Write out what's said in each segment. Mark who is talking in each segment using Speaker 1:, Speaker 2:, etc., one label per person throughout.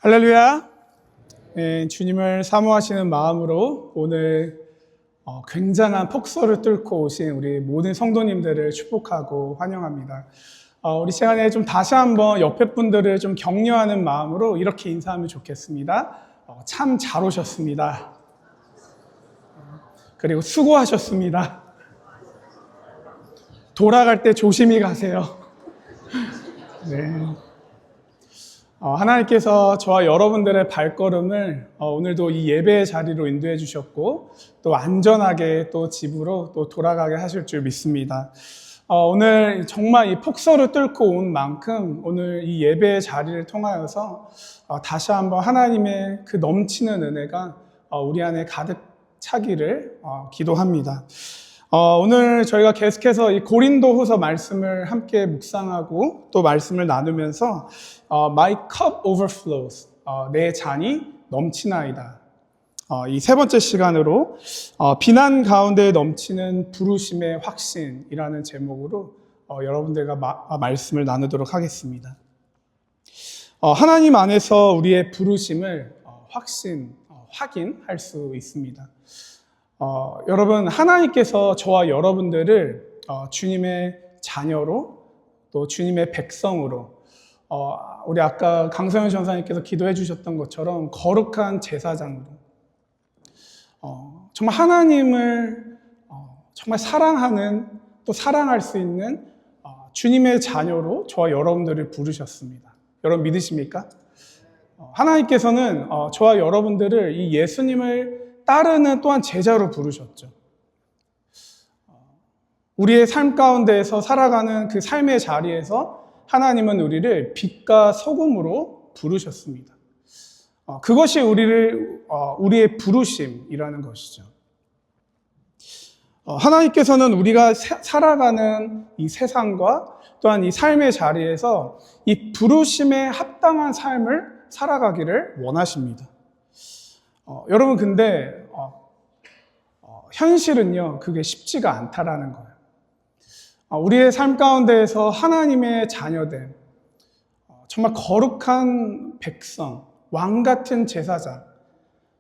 Speaker 1: 할렐루야. 주님을 사모하시는 마음으로 오늘 굉장한 폭소를 뚫고 오신 우리 모든 성도님들을 축복하고 환영합니다. 우리 시간에 좀 다시 한번 옆에 분들을 좀 격려하는 마음으로 이렇게 인사하면 좋겠습니다. 참 잘 오셨습니다. 그리고 수고하셨습니다. 돌아갈 때 조심히 가세요. 네. 하나님께서 저와 여러분들의 발걸음을 오늘도 이 예배의 자리로 인도해 주셨고 또 안전하게 또 집으로 또 돌아가게 하실 줄 믿습니다. 오늘 정말 이 폭소를 뚫고 온 만큼 오늘 이 예배의 자리를 통하여서 다시 한번 하나님의 그 넘치는 은혜가 우리 안에 가득 차기를 기도합니다. 오늘 저희가 계속해서 이 고린도후서 말씀을 함께 묵상하고 또 말씀을 나누면서 My cup overflows, 내 잔이 넘치나이다. 이 세 번째 시간으로 비난 가운데 넘치는 부르심의 확신이라는 제목으로 여러분들과 말씀을 나누도록 하겠습니다. 하나님 안에서 우리의 부르심을 확인할 수 있습니다. 여러분, 하나님께서 저와 여러분들을 주님의 자녀로 또 주님의 백성으로 우리 아까 강성현 전사님께서 기도해 주셨던 것처럼 거룩한 제사장으로 정말 하나님을 정말 사랑하는 또 사랑할 수 있는 주님의 자녀로 저와 여러분들을 부르셨습니다. 여러분 믿으십니까? 하나님께서는 저와 여러분들을 이 예수님을 따르는 또한 제자로 부르셨죠. 우리의 삶 가운데에서 살아가는 그 삶의 자리에서 하나님은 우리를 빛과 소금으로 부르셨습니다. 그것이 우리의 부르심이라는 것이죠. 하나님께서는 우리가 살아가는 이 세상과 또한 이 삶의 자리에서 이 부르심에 합당한 삶을 살아가기를 원하십니다. 여러분 근데 현실은요 그게 쉽지가 않다라는 거예요. 우리의 삶 가운데에서 하나님의 자녀된 정말 거룩한 백성, 왕 같은 제사장,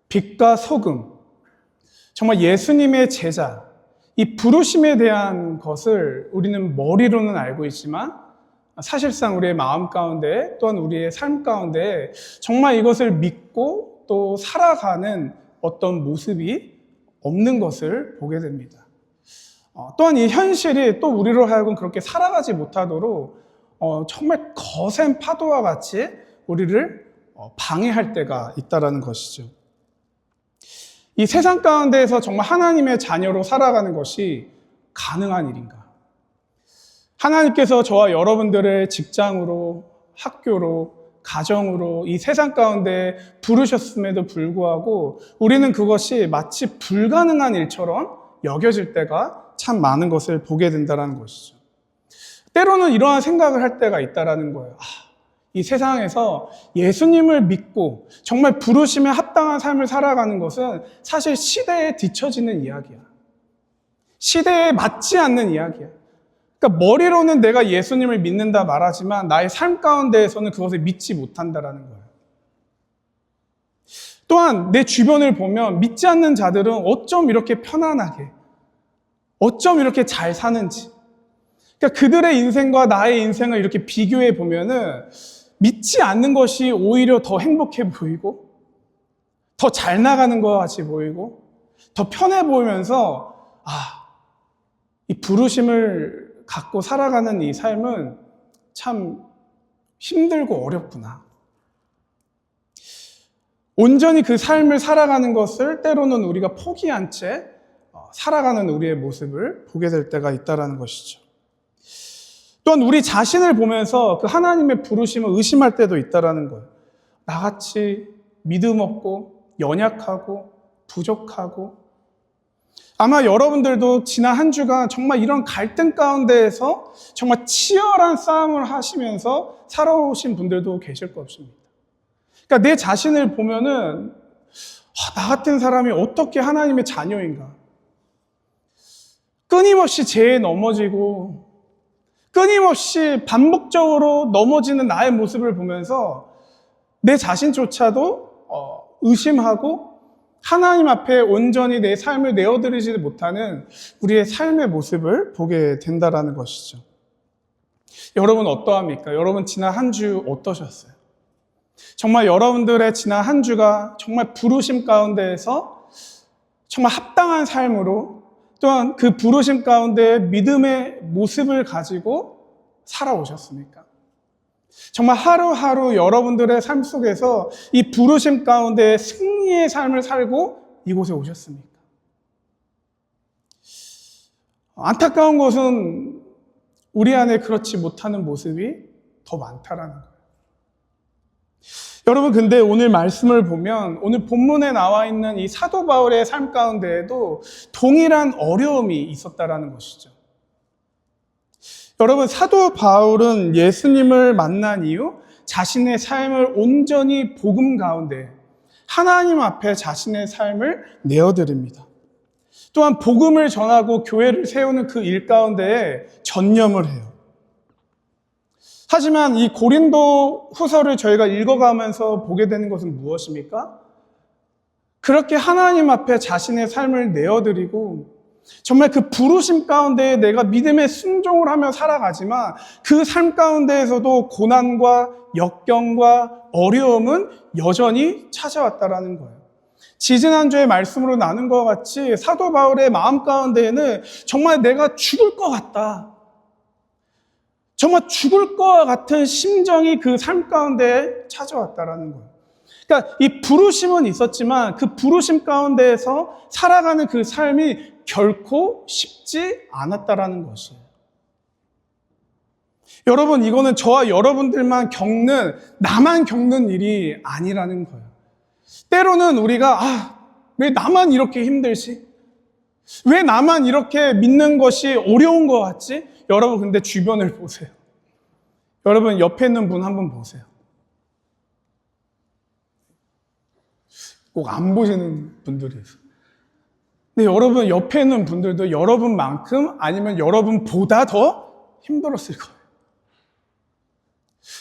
Speaker 1: 빛과 소금, 정말 예수님의 제자, 이 부르심에 대한 것을 우리는 머리로는 알고 있지만 사실상 우리의 마음 가운데 또한 우리의 삶 가운데 정말 이것을 믿고 또 살아가는 어떤 모습이 없는 것을 보게 됩니다. 또한 이 현실이 또 우리로 하여금 그렇게 살아가지 못하도록 정말 거센 파도와 같이 우리를 방해할 때가 있다는 것이죠. 이 세상 가운데에서 정말 하나님의 자녀로 살아가는 것이 가능한 일인가? 하나님께서 저와 여러분들의 직장으로, 학교로, 가정으로 이 세상 가운데 부르셨음에도 불구하고 우리는 그것이 마치 불가능한 일처럼 여겨질 때가 참 많은 것을 보게 된다는 것이죠. 때로는 이러한 생각을 할 때가 있다는 거예요. 이 세상에서 예수님을 믿고 정말 부르심에 합당한 삶을 살아가는 것은 사실 시대에 뒤처지는 이야기야. 시대에 맞지 않는 이야기야. 그러니까 머리로는 내가 예수님을 믿는다 말하지만 나의 삶 가운데에서는 그것을 믿지 못한다라는 거예요. 또한 내 주변을 보면 믿지 않는 자들은 어쩜 이렇게 편안하게, 어쩜 이렇게 잘 사는지. 그러니까 그들의 인생과 나의 인생을 이렇게 비교해 보면은 믿지 않는 것이 오히려 더 행복해 보이고, 더 잘 나가는 것 같이 보이고, 더 편해 보이면서 이 부르심을 갖고 살아가는 이 삶은 참 힘들고 어렵구나. 온전히 그 삶을 살아가는 것을 때로는 우리가 포기한 채 살아가는 우리의 모습을 보게 될 때가 있다는 것이죠. 또한 우리 자신을 보면서 그 하나님의 부르심을 의심할 때도 있다는 거예요. 나같이 믿음 없고 연약하고 부족하고 아마 여러분들도 지난 한 주간 정말 이런 갈등 가운데에서 정말 치열한 싸움을 하시면서 살아오신 분들도 계실 것입니다. 그러니까 내 자신을 보면은 나 같은 사람이 어떻게 하나님의 자녀인가? 끊임없이 죄에 넘어지고 끊임없이 반복적으로 넘어지는 나의 모습을 보면서 내 자신조차도 의심하고 하나님 앞에 온전히 내 삶을 내어드리지 못하는 우리의 삶의 모습을 보게 된다라는 것이죠. 여러분 어떠합니까? 여러분 지난 한 주 어떠셨어요? 정말 여러분들의 지난 한 주가 정말 부르심 가운데에서 정말 합당한 삶으로 또한 그 부르심 가운데 믿음의 모습을 가지고 살아오셨습니까? 정말 하루하루 여러분들의 삶 속에서 이 부르심 가운데 승리의 삶을 살고 이곳에 오셨습니까? 안타까운 것은 우리 안에 그렇지 못하는 모습이 더 많다라는 거예요. 여러분, 근데 오늘 말씀을 보면 오늘 본문에 나와 있는 이 사도 바울의 삶 가운데에도 동일한 어려움이 있었다라는 것이죠. 여러분, 사도 바울은 예수님을 만난 이후 자신의 삶을 온전히 복음 가운데 하나님 앞에 자신의 삶을 내어드립니다. 또한 복음을 전하고 교회를 세우는 그 일 가운데에 전념을 해요. 하지만 이 고린도 후서를 저희가 읽어가면서 보게 되는 것은 무엇입니까? 그렇게 하나님 앞에 자신의 삶을 내어드리고 정말 그 부르심 가운데 내가 믿음의 순종을 하며 살아가지만 그 삶 가운데에서도 고난과 역경과 어려움은 여전히 찾아왔다라는 거예요. 지지난주에 말씀으로 나눈 것 같이 사도 바울의 마음 가운데에는 정말 내가 죽을 것 같다. 정말 죽을 것 같은 심정이 그 삶 가운데 찾아왔다라는 거예요. 그러니까 이 부르심은 있었지만 그 부르심 가운데에서 살아가는 그 삶이 결코 쉽지 않았다라는 것이에요. 여러분, 이거는 저와 여러분들만 나만 겪는 일이 아니라는 거예요. 때로는 우리가 왜 나만 이렇게 힘들지? 왜 나만 이렇게 믿는 것이 어려운 것 같지? 여러분, 근데 주변을 보세요. 여러분, 옆에 있는 분 한번 보세요. 꼭 안 보시는 분들이 있어요. 근데 여러분, 옆에 있는 분들도 여러분만큼 아니면 여러분보다 더 힘들었을 거예요.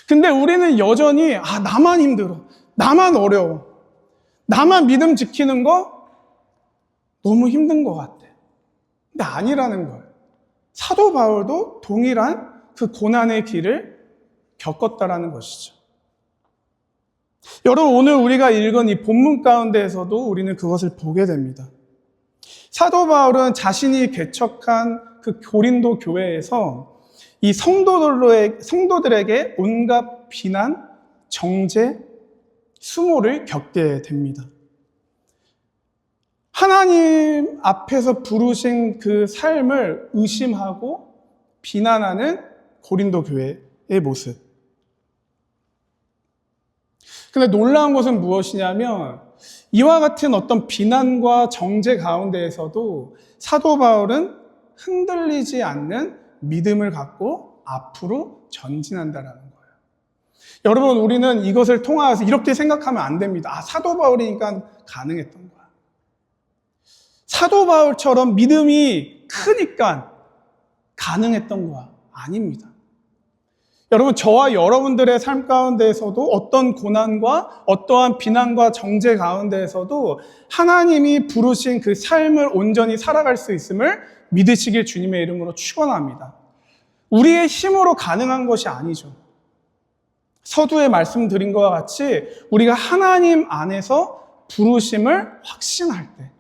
Speaker 1: 근데 우리는 여전히 나만 힘들어, 나만 어려워, 나만 믿음 지키는 거 너무 힘든 것 같아. 근데 아니라는 거예요. 사도 바울도 동일한 그 고난의 길을 겪었다라는 것이죠. 여러분, 오늘 우리가 읽은 이 본문 가운데에서도 우리는 그것을 보게 됩니다. 사도 바울은 자신이 개척한 그 고린도 교회에서 이 성도들에게 온갖 비난, 정죄, 수모를 겪게 됩니다. 하나님 앞에서 부르신 그 삶을 의심하고 비난하는 고린도 교회의 모습. 근데 놀라운 것은 무엇이냐면 이와 같은 어떤 비난과 정죄 가운데에서도 사도 바울은 흔들리지 않는 믿음을 갖고 앞으로 전진한다라는 거예요. 여러분, 우리는 이것을 통하여서 이렇게 생각하면 안 됩니다. 사도 바울이니까 가능했던 거야. 사도 바울처럼 믿음이 크니까 가능했던 거야. 아닙니다. 여러분, 저와 여러분들의 삶 가운데에서도 어떤 고난과 어떠한 비난과 정죄 가운데에서도 하나님이 부르신 그 삶을 온전히 살아갈 수 있음을 믿으시길 주님의 이름으로 축원합니다. 우리의 힘으로 가능한 것이 아니죠. 서두에 말씀드린 것과 같이 우리가 하나님 안에서 부르심을 확신할 때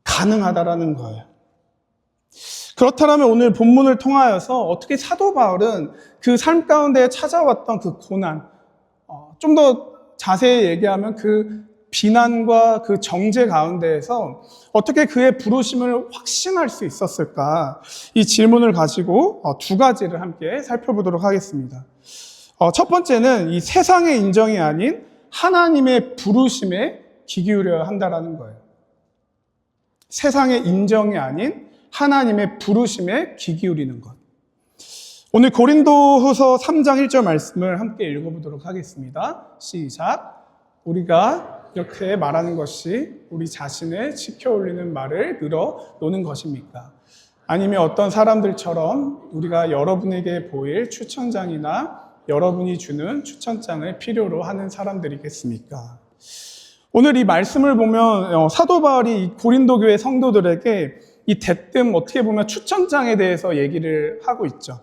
Speaker 1: 가능하다라는 거예요. 그렇다면 오늘 본문을 통하여서 어떻게 사도 바울은 그 삶 가운데 찾아왔던 그 고난, 좀 더 자세히 얘기하면 그 비난과 그 정죄 가운데에서 어떻게 그의 부르심을 확신할 수 있었을까? 이 질문을 가지고 두 가지를 함께 살펴보도록 하겠습니다. 첫 번째는 이 세상의 인정이 아닌 하나님의 부르심에 귀 기울여야 한다라는 거예요. 세상의 인정이 아닌 하나님의 부르심에 귀 기울이는 것. 오늘 고린도후서 3장 1절 말씀을 함께 읽어보도록 하겠습니다. 시작. 우리가 이렇게 말하는 것이 우리 자신을 지켜올리는 말을 늘어놓는 것입니까? 아니면 어떤 사람들처럼 우리가 여러분에게 보일 추천장이나 여러분이 주는 추천장을 필요로 하는 사람들이겠습니까? 오늘 이 말씀을 보면 사도 바울이 이 고린도 교회 성도들에게 이 대뜸 어떻게 보면 추천장에 대해서 얘기를 하고 있죠.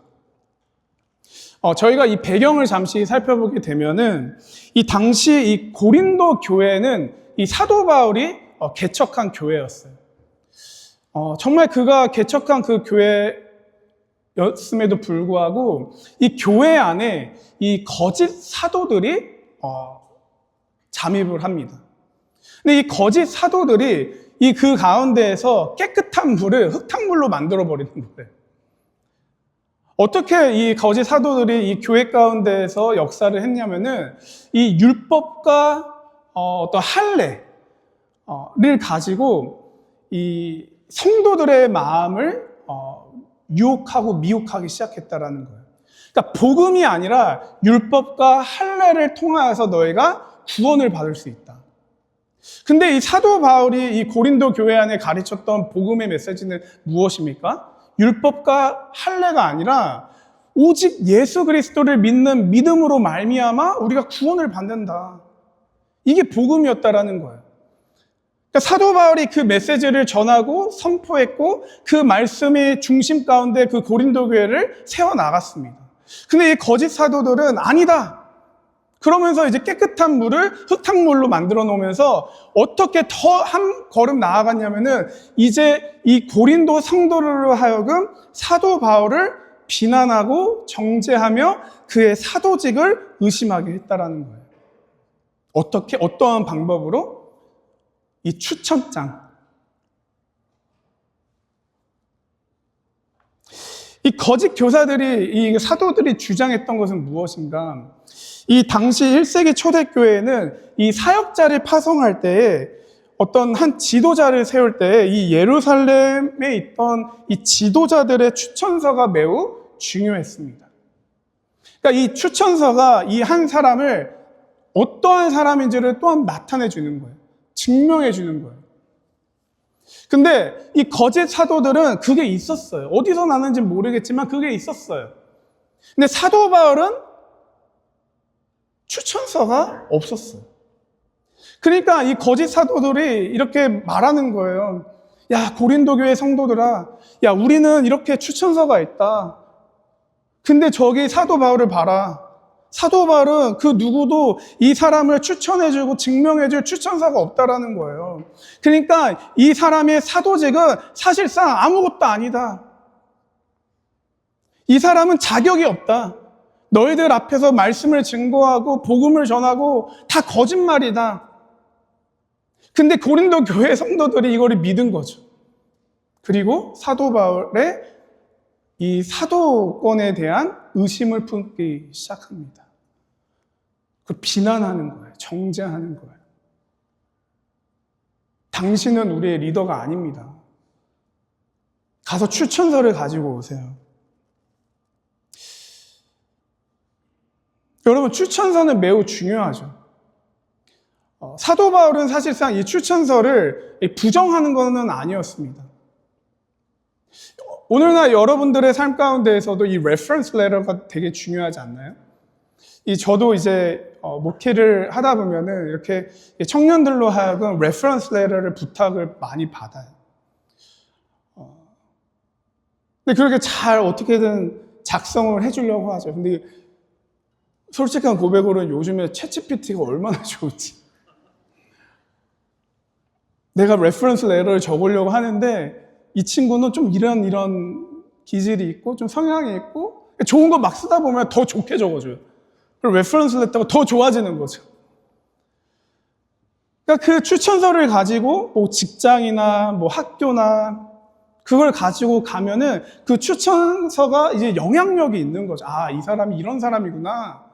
Speaker 1: 저희가 이 배경을 잠시 살펴보게 되면은 이 당시 이 고린도 교회는 이 사도 바울이 개척한 교회였어요. 정말 그가 개척한 그 교회였음에도 불구하고 이 교회 안에 이 거짓 사도들이 잠입을 합니다. 근데 이 거짓 사도들이 이 그 가운데에서 깨끗한 물을 흙탕물로 만들어 버리는 거예요. 어떻게 이 거짓 사도들이 이 교회 가운데에서 역사를 했냐면은 이 율법과 어떤 할례를 가지고 이 성도들의 마음을 유혹하고 미혹하기 시작했다라는 거예요. 그러니까 복음이 아니라 율법과 할례를 통하여서 너희가 구원을 받을 수 있다. 근데 이 사도 바울이 이 고린도 교회 안에 가르쳤던 복음의 메시지는 무엇입니까? 율법과 할례가 아니라 오직 예수 그리스도를 믿는 믿음으로 말미암아 우리가 구원을 받는다. 이게 복음이었다라는 거예요. 그러니까 사도 바울이 그 메시지를 전하고 선포했고 그 말씀의 중심 가운데 그 고린도 교회를 세워나갔습니다. 근데 이 거짓 사도들은 아니다. 그러면서 이제 깨끗한 물을 흙탕물로 만들어 놓으면서 어떻게 더 한 걸음 나아갔냐면은 이제 이 고린도 성도로 하여금 사도 바울을 비난하고 정죄하며 그의 사도직을 의심하게 했다라는 거예요. 어떠한 방법으로? 이 추천장. 이 거짓 교사들이, 이 사도들이 주장했던 것은 무엇인가? 이 당시 1세기 초대교회는 이 사역자를 파송할 때에 어떤 한 지도자를 세울 때 이 예루살렘에 있던 이 지도자들의 추천서가 매우 중요했습니다. 그러니까 이 추천서가 이 한 사람을 어떠한 사람인지를 또한 나타내 주는 거예요. 증명해 주는 거예요. 근데 이 거짓 사도들은 그게 있었어요. 어디서 나는지 모르겠지만 그게 있었어요. 근데 사도 바울은 추천서가 없었어요. 그러니까 이 거짓 사도들이 이렇게 말하는 거예요. 야, 고린도 교회 성도들아, 야, 우리는 이렇게 추천서가 있다. 근데 저기 사도 바울을 봐라. 사도 바울은 그 누구도 이 사람을 추천해주고 증명해줄 추천서가 없다라는 거예요. 그러니까 이 사람의 사도직은 사실상 아무것도 아니다. 이 사람은 자격이 없다. 너희들 앞에서 말씀을 증거하고 복음을 전하고 다 거짓말이다. 근데 고린도 교회 성도들이 이거를 믿은 거죠. 그리고 사도 바울의 이 사도권에 대한 의심을 품기 시작합니다. 그 비난하는 거예요. 정죄하는 거예요. 당신은 우리의 리더가 아닙니다. 가서 추천서를 가지고 오세요. 여러분, 추천서는 매우 중요하죠. 사도 바울은 사실상 이 추천서를 부정하는 것은 아니었습니다. 오늘날 여러분들의 삶 가운데에서도 이 reference letter가 되게 중요하지 않나요? 저도 이제 목회를 하다 보면은 이렇게 청년들로 하여금 reference letter를 부탁을 많이 받아요. 근데 그렇게 잘 어떻게든 작성을 해주려고 하죠. 근데 솔직한 고백으로는 요즘에 챗GPT가 얼마나 좋은지. 내가 레퍼런스 레터를 적으려고 하는데 이 친구는 좀 이런 기질이 있고 좀 성향이 있고 좋은 거 막 쓰다 보면 더 좋게 적어줘요. 그리고 레퍼런스 레터가 더 좋아지는 거죠. 그러니까 그 추천서를 가지고 뭐 직장이나 뭐 학교나 그걸 가지고 가면은 그 추천서가 이제 영향력이 있는 거죠. 아, 이 사람이 이런 사람이구나.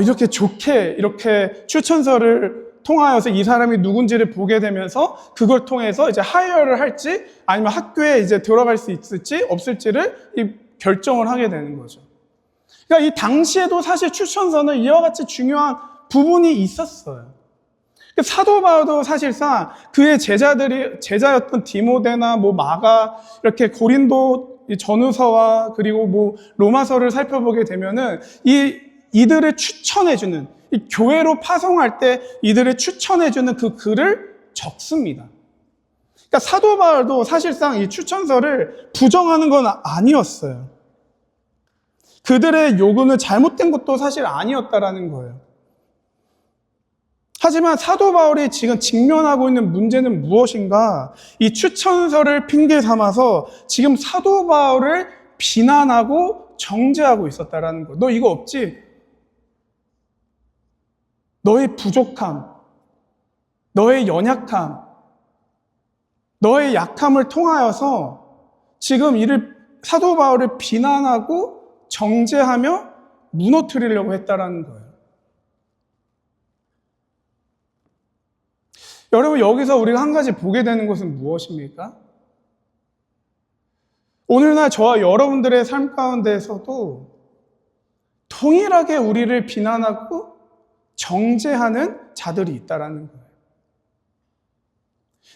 Speaker 1: 이렇게 좋게 이렇게 추천서를 통하여서 이 사람이 누군지를 보게 되면서 그걸 통해서 이제 하이어를 할지 아니면 학교에 이제 들어갈 수 있을지 없을지를 결정을 하게 되는 거죠. 그러니까 이 당시에도 사실 추천서는 이와 같이 중요한 부분이 있었어요. 사도 바울도 사실상 그의 제자였던 디모데나 뭐 마가 이렇게 고린도 이 전후서와 그리고 뭐 로마서를 살펴보게 되면은 이들을 추천해주는, 이 교회로 파송할 때 이들을 추천해주는 그 글을 적습니다. 그러니까 사도 바울도 사실상 이 추천서를 부정하는 건 아니었어요. 그들의 요구는 잘못된 것도 사실 아니었다라는 거예요. 하지만 사도 바울이 지금 직면하고 있는 문제는 무엇인가? 이 추천서를 핑계 삼아서 지금 사도 바울을 비난하고 정죄하고 있었다라는 거예요. 너 이거 없지? 너의 부족함, 너의 연약함, 너의 약함을 통하여서 지금 이를 사도 바울을 비난하고 정죄하며 무너뜨리려고 했다라는 거예요. 여러분, 여기서 우리가 한 가지 보게 되는 것은 무엇입니까? 오늘날 저와 여러분들의 삶 가운데에서도 동일하게 우리를 비난하고 정죄하는 자들이 있다라는 거예요.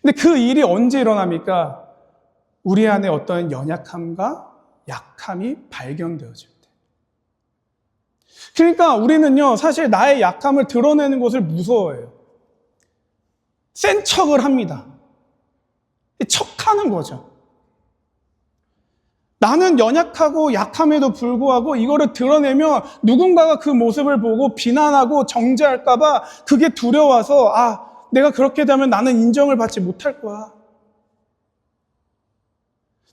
Speaker 1: 근데 그 일이 언제 일어납니까? 우리 안에 어떤 연약함과 약함이 발견되어질 때. 그러니까 우리는요, 사실 나의 약함을 드러내는 것을 무서워해요. 센 척을 합니다. 척하는 거죠. 나는 연약하고 약함에도 불구하고 이거를 드러내면 누군가가 그 모습을 보고 비난하고 정죄할까봐 그게 두려워서 내가 그렇게 되면 나는 인정을 받지 못할 거야.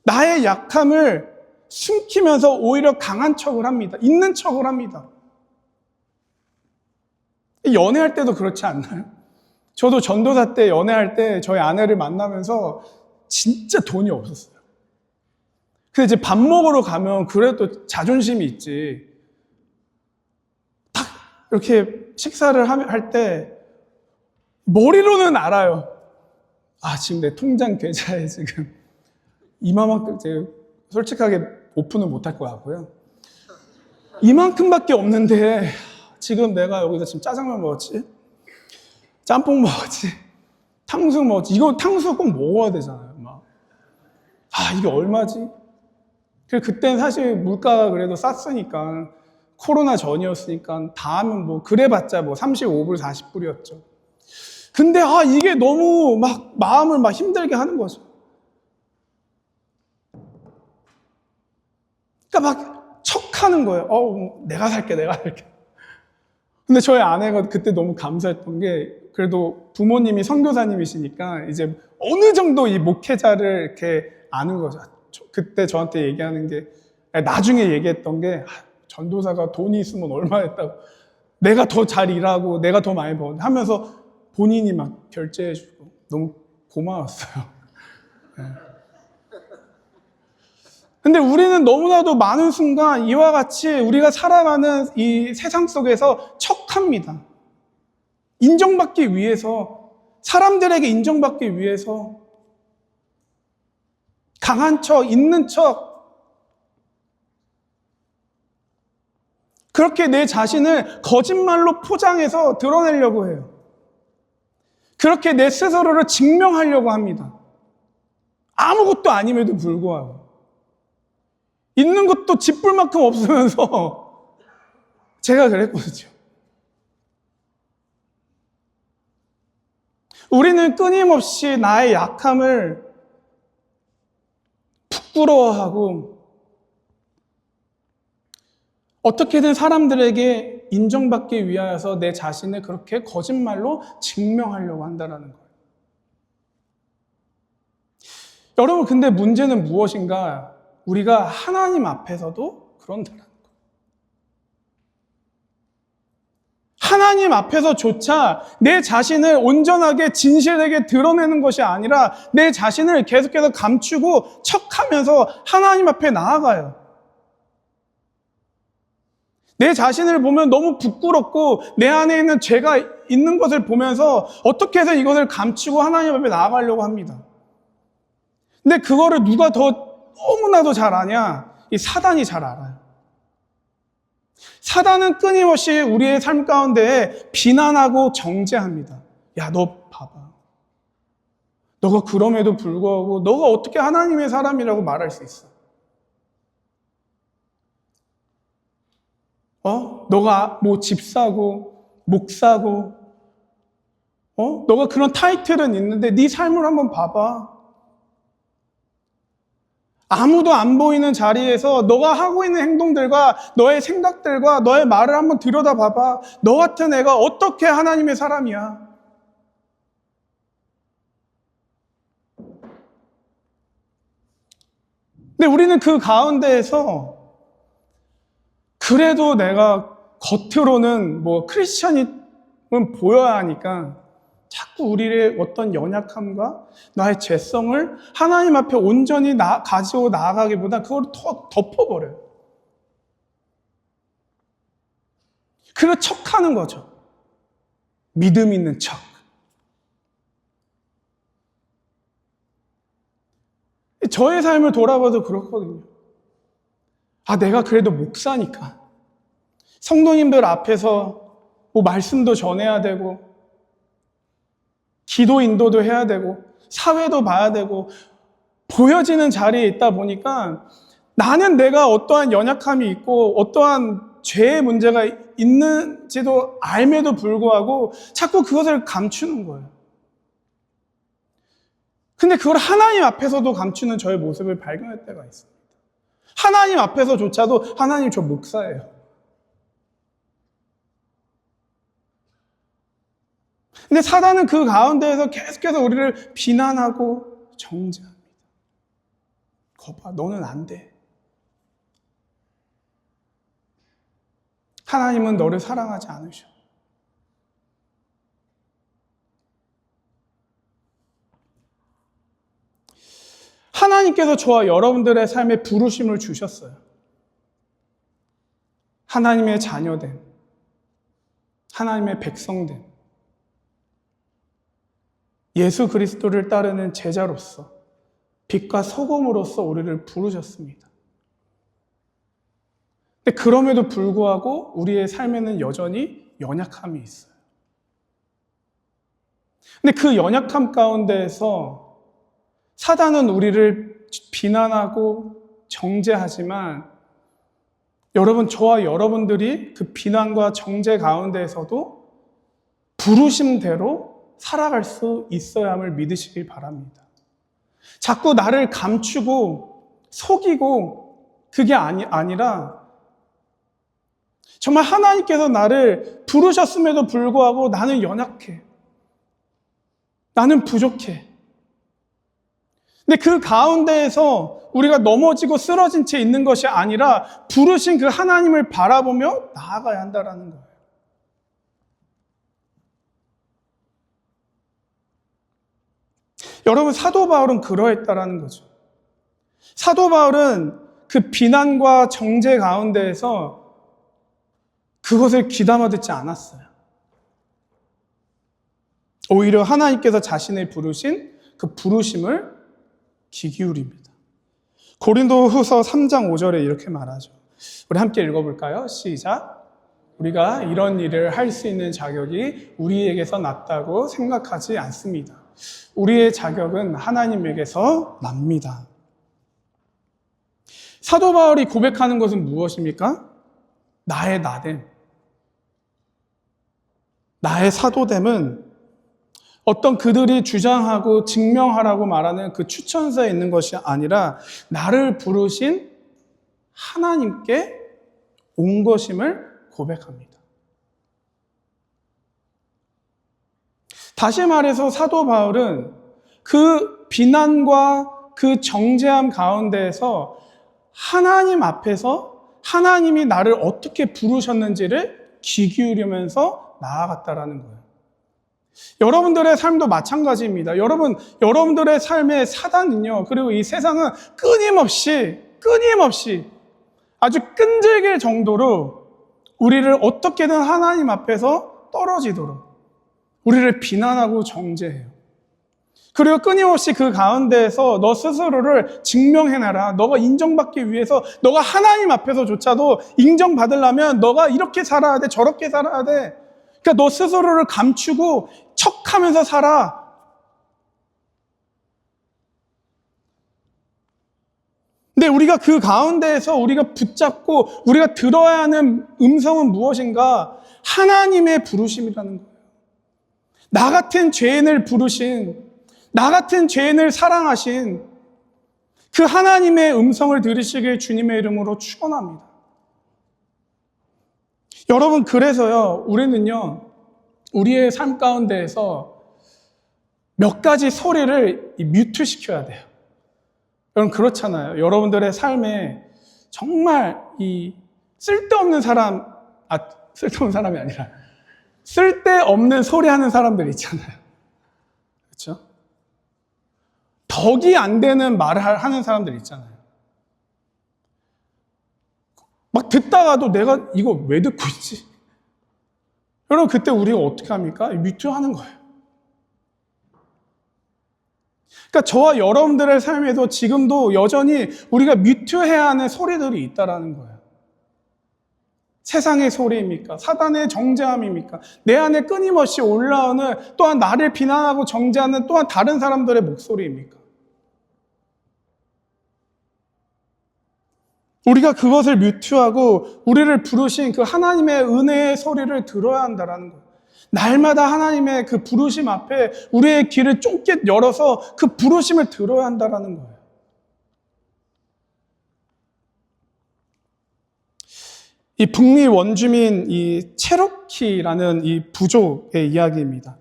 Speaker 1: 나의 약함을 숨기면서 오히려 강한 척을 합니다. 있는 척을 합니다. 연애할 때도 그렇지 않나요? 저도 전도사 때 연애할 때 저희 아내를 만나면서 진짜 돈이 없었어요. 근데 이제 밥 먹으러 가면 그래도 자존심이 있지. 딱 이렇게 식사를 할 때 머리로는 알아요. 지금 내 통장 계좌에 지금 이만큼, 제가 솔직하게 오픈은 못할 것 같고요. 이만큼밖에 없는데 지금 내가 여기서 지금 짜장면 먹었지, 짬뽕 먹었지, 탕수육 먹었지. 이거 탕수육 꼭 먹어야 되잖아요. 이게 얼마지? 그땐 사실 물가가 그래도 쌌으니까, 코로나 전이었으니까 다 하면 뭐 그래봤자 뭐 35불 40불이었죠. 근데 이게 너무 마음을 힘들게 하는 거죠. 그러니까 척하는 거예요. 내가 살게. 근데 저희 아내가 그때 너무 감사했던 게, 그래도 부모님이 선교사님이시니까 이제 어느 정도 이 목회자를 이렇게 아는 거죠. 그때 저한테 얘기하는 게, 나중에 얘기했던 게, 전도사가 돈이 있으면 얼마 했다고, 내가 더 잘 일하고 내가 더 많이 버는데 하면서 본인이 막 결제해주고 너무 고마웠어요. 네. 근데 우리는 너무나도 많은 순간 이와 같이 우리가 살아가는 이 세상 속에서 척합니다. 인정받기 위해서, 사람들에게 인정받기 위해서 강한 척, 있는 척, 그렇게 내 자신을 거짓말로 포장해서 드러내려고 해요. 그렇게 내 스스로를 증명하려고 합니다. 아무것도 아님에도 불구하고. 있는 것도 쥐뿔만큼 없으면서 제가 그랬거든요. 우리는 끊임없이 나의 약함을 부끄러워하고 어떻게든 사람들에게 인정받기 위하여서 내 자신을 그렇게 거짓말로 증명하려고 한다는 거예요. 여러분, 근데 문제는 무엇인가? 우리가 하나님 앞에서도 그런다는 거예요. 하나님 앞에서조차 내 자신을 온전하게 진실되게 드러내는 것이 아니라 내 자신을 계속해서 감추고 척하면서 하나님 앞에 나아가요. 내 자신을 보면 너무 부끄럽고 내 안에 있는 죄가 있는 것을 보면서 어떻게 해서 이것을 감추고 하나님 앞에 나아가려고 합니다. 근데 그거를 누가 더 너무나도 잘 아냐? 이 사단이 잘 알아요. 사단은 끊임없이 우리의 삶 가운데 비난하고 정죄합니다. 야, 너 봐봐. 너가 그럼에도 불구하고 너가 어떻게 하나님의 사람이라고 말할 수 있어? 너가 뭐 집 사고 목 사고 너가 그런 타이틀은 있는데 네 삶을 한번 봐봐. 아무도 안 보이는 자리에서 너가 하고 있는 행동들과 너의 생각들과 너의 말을 한번 들여다봐봐. 너 같은 애가 어떻게 하나님의 사람이야? 근데 우리는 그 가운데에서 그래도 내가 겉으로는 뭐 크리스천임은 보여야 하니까 자꾸 우리의 어떤 연약함과 나의 죄성을 하나님 앞에 온전히 가지고 나아가기보다 그걸 더 덮어버려요. 그래서 척하는 거죠. 믿음 있는 척. 저의 삶을 돌아봐도 그렇거든요. 내가 그래도 목사니까. 성도님들 앞에서 뭐 말씀도 전해야 되고, 기도 인도도 해야 되고, 사회도 봐야 되고, 보여지는 자리에 있다 보니까 나는 내가 어떠한 연약함이 있고, 어떠한 죄의 문제가 있는지도 알매도 불구하고 자꾸 그것을 감추는 거예요. 근데 그걸 하나님 앞에서도 감추는 저의 모습을 발견할 때가 있습니다. 하나님 앞에서조차도 하나님 저 목사예요. 근데 사단은 그 가운데에서 계속해서 우리를 비난하고 정죄합니다. 거봐, 너는 안 돼. 하나님은 너를 사랑하지 않으셔. 하나님께서 저와 여러분들의 삶에 부르심을 주셨어요. 하나님의 자녀됨, 하나님의 백성됨, 예수 그리스도를 따르는 제자로서, 빛과 소금으로서 우리를 부르셨습니다. 근데 그럼에도 불구하고 우리의 삶에는 여전히 연약함이 있어요. 근데 그 연약함 가운데에서 사단은 우리를 비난하고 정죄하지만 여러분, 저와 여러분들이 그 비난과 정죄 가운데에서도 부르심대로 살아갈 수 있어야 함을 믿으시길 바랍니다. 자꾸 나를 감추고 속이고 그게 아니라 정말 하나님께서 나를 부르셨음에도 불구하고 나는 연약해. 나는 부족해. 근데 그 가운데에서 우리가 넘어지고 쓰러진 채 있는 것이 아니라 부르신 그 하나님을 바라보며 나아가야 한다는 거예요. 여러분, 사도 바울은 그러했다라는 거죠. 사도 바울은 그 비난과 정죄 가운데에서 그것을 귀담아 듣지 않았어요. 오히려 하나님께서 자신을 부르신 그 부르심을 귀 기울입니다. 고린도후서 3장 5절에 이렇게 말하죠. 우리 함께 읽어볼까요? 시작. 우리가 이런 일을 할 수 있는 자격이 우리에게서 났다고 생각하지 않습니다. 우리의 자격은 하나님에게서 납니다. 사도 바울이 고백하는 것은 무엇입니까? 나의 나됨. 나의 사도됨은 어떤 그들이 주장하고 증명하라고 말하는 그 추천서에 있는 것이 아니라 나를 부르신 하나님께 온 것임을 고백합니다. 다시 말해서 사도 바울은 그 비난과 그 정죄함 가운데에서 하나님 앞에서 하나님이 나를 어떻게 부르셨는지를 귀 기울이면서 나아갔다라는 거예요. 여러분들의 삶도 마찬가지입니다. 여러분들의 삶의 사단은요, 그리고 이 세상은 끊임없이 아주 끈질길 정도로 우리를 어떻게든 하나님 앞에서 떨어지도록 우리를 비난하고 정죄해요. 그리고 끊임없이 그 가운데에서 너 스스로를 증명해내라. 너가 인정받기 위해서 너가 하나님 앞에서조차도 인정받으려면 너가 이렇게 살아야 돼, 저렇게 살아야 돼. 그러니까 너 스스로를 감추고 척하면서 살아. 근데 우리가 그 가운데에서 우리가 붙잡고 우리가 들어야 하는 음성은 무엇인가? 하나님의 부르심이라는 거예요. 나 같은 죄인을 부르신, 나 같은 죄인을 사랑하신 그 하나님의 음성을 들으시길 주님의 이름으로 축원합니다. 여러분, 그래서요, 우리는요, 우리의 삶 가운데에서 몇 가지 소리를 뮤트시켜야 돼요. 여러분, 그렇잖아요. 여러분들의 삶에 정말 이 쓸데없는 쓸데없는 사람이 아니라 쓸데없는 소리 하는 사람들 있잖아요. 그렇죠? 덕이 안 되는 말을 하는 사람들 있잖아요. 막 듣다가도 내가 이거 왜 듣고 있지? 여러분, 그때 우리가 어떻게 합니까? 뮤트하는 거예요. 그러니까 저와 여러분들의 삶에도 지금도 여전히 우리가 뮤트해야 하는 소리들이 있다라는 거예요. 세상의 소리입니까? 사단의 정죄함입니까? 내 안에 끊임없이 올라오는 또한 나를 비난하고 정죄하는 또한 다른 사람들의 목소리입니까? 우리가 그것을 뮤트하고 우리를 부르신 그 하나님의 은혜의 소리를 들어야 한다는 거예요. 날마다 하나님의 그 부르심 앞에 우리의 귀를 쫑긋 열어서 그 부르심을 들어야 한다는 거예요. 이 북미 원주민 이 체로키라는 이 부족의 이야기입니다.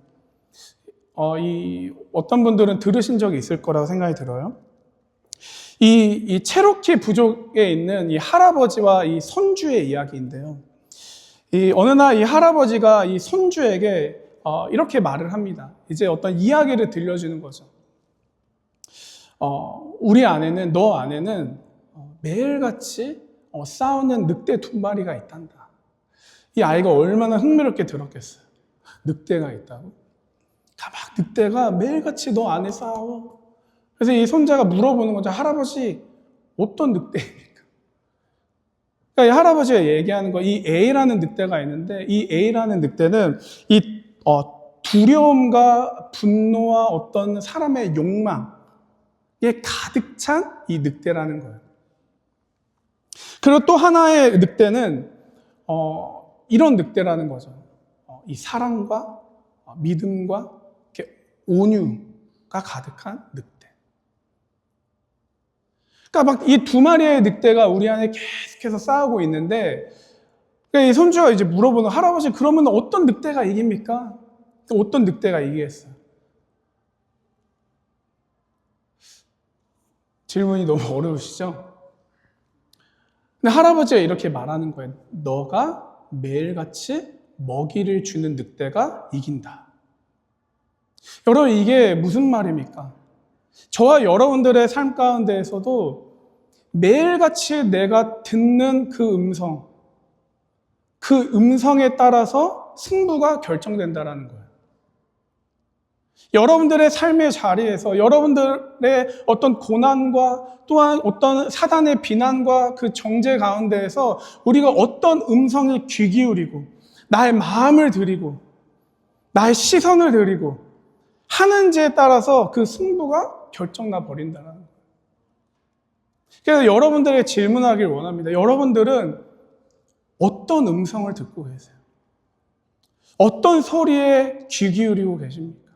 Speaker 1: 어떤 분들은 들으신 적이 있을 거라고 생각이 들어요. 이 체로키 부족에 있는 이 할아버지와 이 손주의 이야기인데요. 어느 날 이 할아버지가 이 손주에게 이렇게 말을 합니다. 이제 어떤 이야기를 들려주는 거죠. 너 아내는 매일같이 싸우는 늑대 2마리가 있단다. 이 아이가 얼마나 흥미롭게 들었겠어요. 늑대가 있다고? 막 늑대가 매일같이 너 아내 싸워. 그래서 이 손자가 물어보는 거죠. 할아버지, 어떤 늑대입니까? 그러니까 이 할아버지가 얘기하는 거, 이 A라는 늑대가 있는데, 이 A라는 늑대는 이 두려움과 분노와 어떤 사람의 욕망에 가득 찬 이 늑대라는 거예요. 그리고 또 하나의 늑대는 이런 늑대라는 거죠. 이 사랑과 믿음과 이렇게 온유가 가득한 늑대. 그러니까 막 이 2마리의 늑대가 우리 안에 계속해서 싸우고 있는데, 그러니까 이 손주가 이제 물어보는, 할아버지, 그러면 어떤 늑대가 이깁니까? 어떤 늑대가 이기겠어요? 질문이 너무 어려우시죠? 근데 할아버지가 이렇게 말하는 거예요. 너가 매일같이 먹이를 주는 늑대가 이긴다. 여러분, 이게 무슨 말입니까? 저와 여러분들의 삶 가운데에서도 매일같이 내가 듣는 그 음성에 따라서 승부가 결정된다는 거예요. 여러분들의 삶의 자리에서 여러분들의 어떤 고난과 또한 어떤 사단의 비난과 그 정죄 가운데에서 우리가 어떤 음성에 귀 기울이고 나의 마음을 드리고 나의 시선을 드리고 하는지에 따라서 그 승부가 결정나 버린다는 거예요. 그래서 여러분들에게 질문하길 원합니다. 여러분들은 어떤 음성을 듣고 계세요? 어떤 소리에 귀 기울이고 계십니까?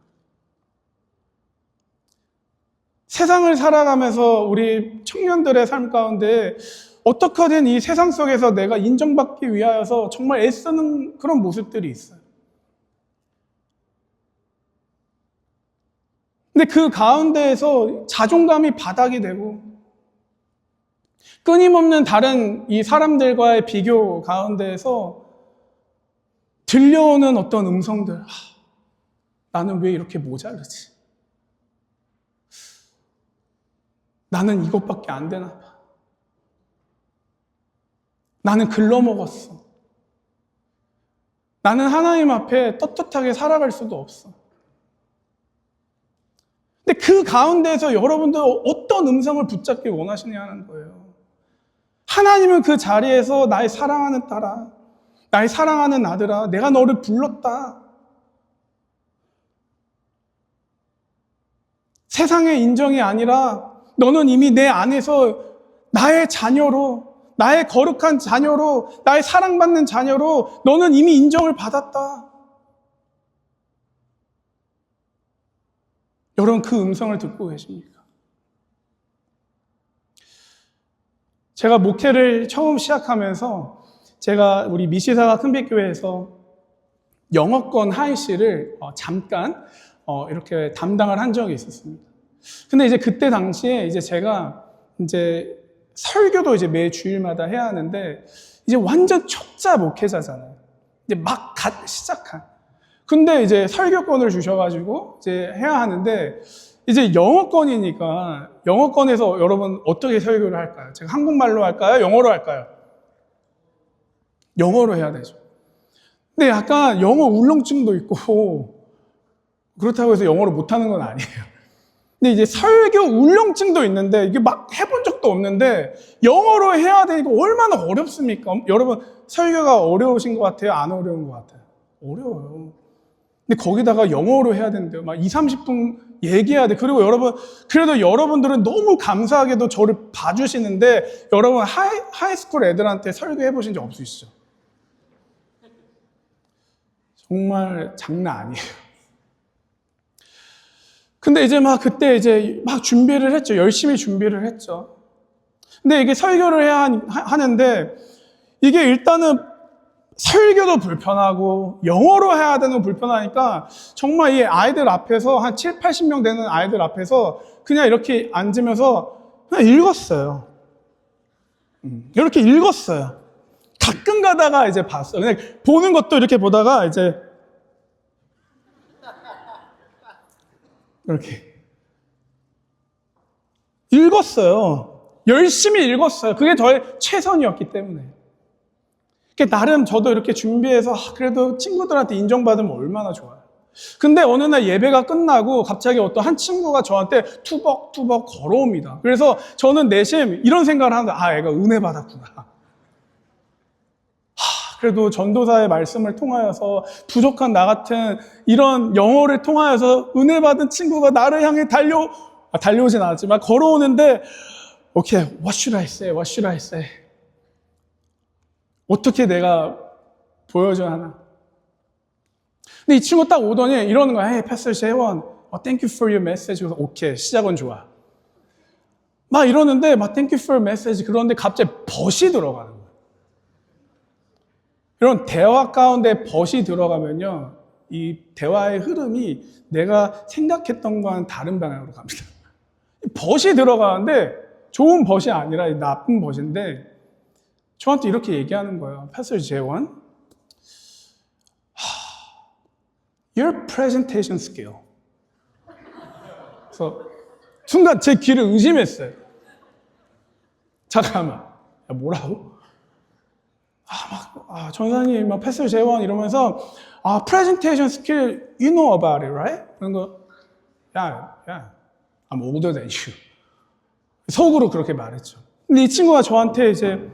Speaker 1: 세상을 살아가면서 우리 청년들의 삶 가운데 어떻게든 이 세상 속에서 내가 인정받기 위하여서 정말 애쓰는 그런 모습들이 있어요. 근데 그 가운데에서 자존감이 바닥이 되고 끊임없는 다른 이 사람들과의 비교 가운데에서 들려오는 어떤 음성들, 나는 왜 이렇게 모자르지? 나는 이것밖에 안 되나 봐. 나는 글러먹었어. 나는 하나님 앞에 떳떳하게 살아갈 수도 없어. 근데 그 가운데에서 여러분들 어떤 음성을 붙잡기 원하시냐는 거예요. 하나님은 그 자리에서 나의 사랑하는 딸아, 나의 사랑하는 아들아, 내가 너를 불렀다. 세상의 인정이 아니라 너는 이미 내 안에서 나의 자녀로, 나의 거룩한 자녀로, 나의 사랑받는 자녀로 너는 이미 인정을 받았다. 여러분, 그 음성을 듣고 계십니까? 제가 목회를 처음 시작하면서 제가 우리 미시사가 큰빛교회에서 영어권 하이씨를 잠깐 이렇게 담당을 한 적이 있었습니다. 근데 이제 그때 당시에 이제 제가 이제 설교도 이제 매 주일마다 해야 하는데 이제 완전 초짜 목회자잖아요. 이제 막 시작한. 근데 이제 설교권을 주셔가지고 이제 해야 하는데 이제 영어권이니까 영어권에서 여러분 어떻게 설교를 할까요? 제가 한국말로 할까요? 영어로 할까요? 영어로 해야 되죠. 근데 약간 영어 울렁증도 있고 그렇다고 해서 영어를 못하는 건 아니에요. 근데 이제 설교 울렁증도 있는데 이게 막 해본 적도 없는데 영어로 해야 되니까 얼마나 어렵습니까? 여러분 설교가 어려우신 것 같아요? 안 어려운 것 같아요? 어려워요. 근데 거기다가 영어로 해야 된대요. 막 20-30분 얘기해야 돼. 그리고 여러분, 그래도 여러분들은 너무 감사하게도 저를 봐주시는데 여러분 하이스쿨 애들한테 설교해 보신 적 없으시죠? 정말 장난 아니에요. 근데 이제 막 그때 이제 막 준비를 했죠. 열심히 준비를 했죠. 근데 이게 설교를 해야 하는데 이게 일단은 설교도 불편하고 영어로 해야 되는 거 불편하니까 정말 이 아이들 앞에서 한 70-80명 되는 아이들 앞에서 그냥 이렇게 앉으면서 그냥 읽었어요. 이렇게 읽었어요. 가끔 가다가 이제 봤어요. 그냥 보는 것도 이렇게 보다가 이제 이렇게 읽었어요. 열심히 읽었어요. 그게 저의 최선이었기 때문에. 나름 저도 이렇게 준비해서 그래도 친구들한테 인정받으면 얼마나 좋아요. 근데 어느 날 예배가 끝나고 갑자기 어떤 한 친구가 저한테 투벅투벅 걸어옵니다. 그래서 저는 내심 이런 생각을 하는데 애가 은혜 받았구나. 그래도 전도사의 말씀을 통하여서 부족한 나 같은 이런 영어를 통하여서 은혜 받은 친구가 나를 향해 달려오진 않았지만 걸어오는데 오케이, what should I say? What should I say? 어떻게 내가 보여줘야 하나? 근데 이 친구 딱 오더니 이러는 거야. Hey, Pastor 재원, thank you for your message. 그래서 오케이, 시작은 좋아. 막 이러는데 막 thank you for your message. 그런데 갑자기 벗이 들어가는 거야. 이런 대화 가운데 벗이 들어가면요, 이 대화의 흐름이 내가 생각했던 거와는 다른 방향으로 갑니다. 벗이 들어가는데 좋은 벗이 아니라 나쁜 벗인데 저한테 이렇게 얘기하는 거예요. Pastor 재원, your presentation skill. 그래서 순간 제 귀를 의심했어요. 잠깐만, 야, 뭐라고? 전사님, Pastor 재원 이러면서 presentation skill, you know about it, right? 그런 거, 야, I'm older than you. 속으로 그렇게 말했죠. 근데 이 친구가 저한테 이제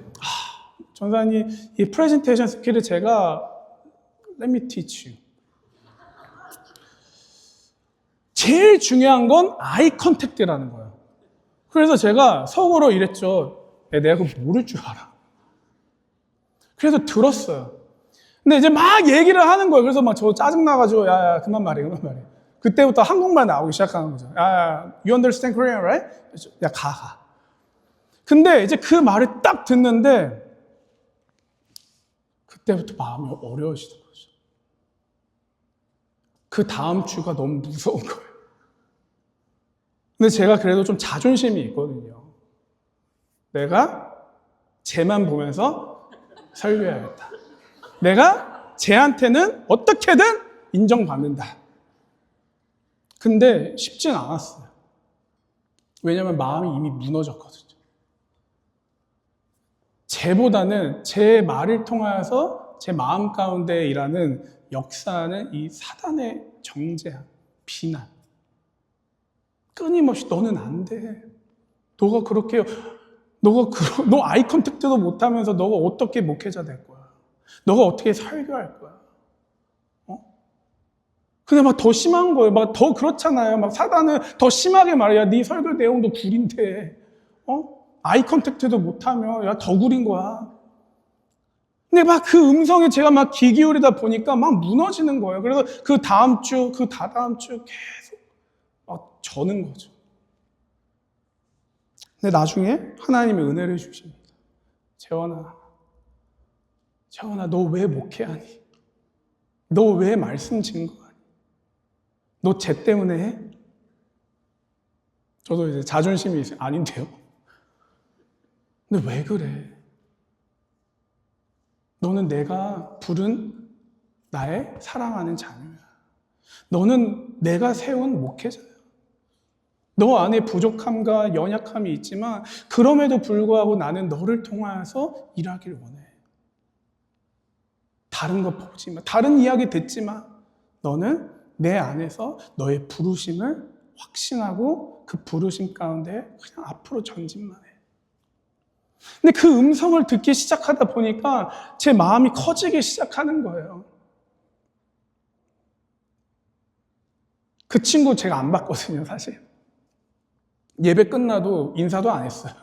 Speaker 1: 전사님, 이 프레젠테이션 스킬을 제가 let me teach you. 제일 중요한 건 아이 컨택트라는 거예요. 그래서 제가 속으로 이랬죠. 야, 내가 그거 모를 줄 알아. 그래서 들었어요. 근데 이제 막 얘기를 하는 거예요. 그래서 막 저 짜증나가지고 야, 그만 말해. 그때부터 한국말 나오기 시작하는 거죠. 야, you understand Korean, right? 야, 가. 근데 이제 그 말을 딱 듣는데 그때부터 마음이 어려워지는 거죠. 그 다음 주가 너무 무서운 거예요. 근데 제가 그래도 좀 자존심이 있거든요. 내가 쟤만 보면서 설교해야겠다. 내가 쟤한테는 어떻게든 인정받는다. 근데 쉽진 않았어요. 왜냐면 마음이 이미 무너졌거든요. 쟤보다는 제 말을 통하여서 제 마음 가운데 일하는 역사는 이 사단의 정죄함, 비난. 끊임없이 너는 안 돼. 너가 그렇게, 너 아이 컨택트도 못하면서 너가 어떻게 목회자 될 거야? 너가 어떻게 설교할 거야? 근데 막 더 심한 거예요. 막 더 그렇잖아요. 막 사단은 더 심하게 말해. 야, 네 설교 내용도 구린데. 아이 컨택트도 못하며 야 더 구린 거야. 근데 막 그 음성에 제가 막 귀 기울이다 보니까 막 무너지는 거예요. 그래서 그 다음 주, 그 다다음 주 계속 막 저는 거죠. 근데 나중에 하나님의 은혜를 주십니다. 재원아, 너 왜 목회하니? 너 왜 말씀 증거하니? 너 쟤 때문에 해? 저도 이제 자존심이 있어요. 아닌데요? 근데 왜 그래? 너는 내가 부른 나의 사랑하는 자녀야. 너는 내가 세운 목회자야. 너 안에 부족함과 연약함이 있지만 그럼에도 불구하고 나는 너를 통하여서 일하길 원해. 다른 거 보지 마. 다른 이야기 듣지 마. 너는 내 안에서 너의 부르심을 확신하고 그 부르심 가운데 그냥 앞으로 전진만 해. 근데 그 음성을 듣기 시작하다 보니까 제 마음이 커지기 시작하는 거예요. 그 친구 제가 안 봤거든요, 사실. 예배 끝나도 인사도 안 했어요.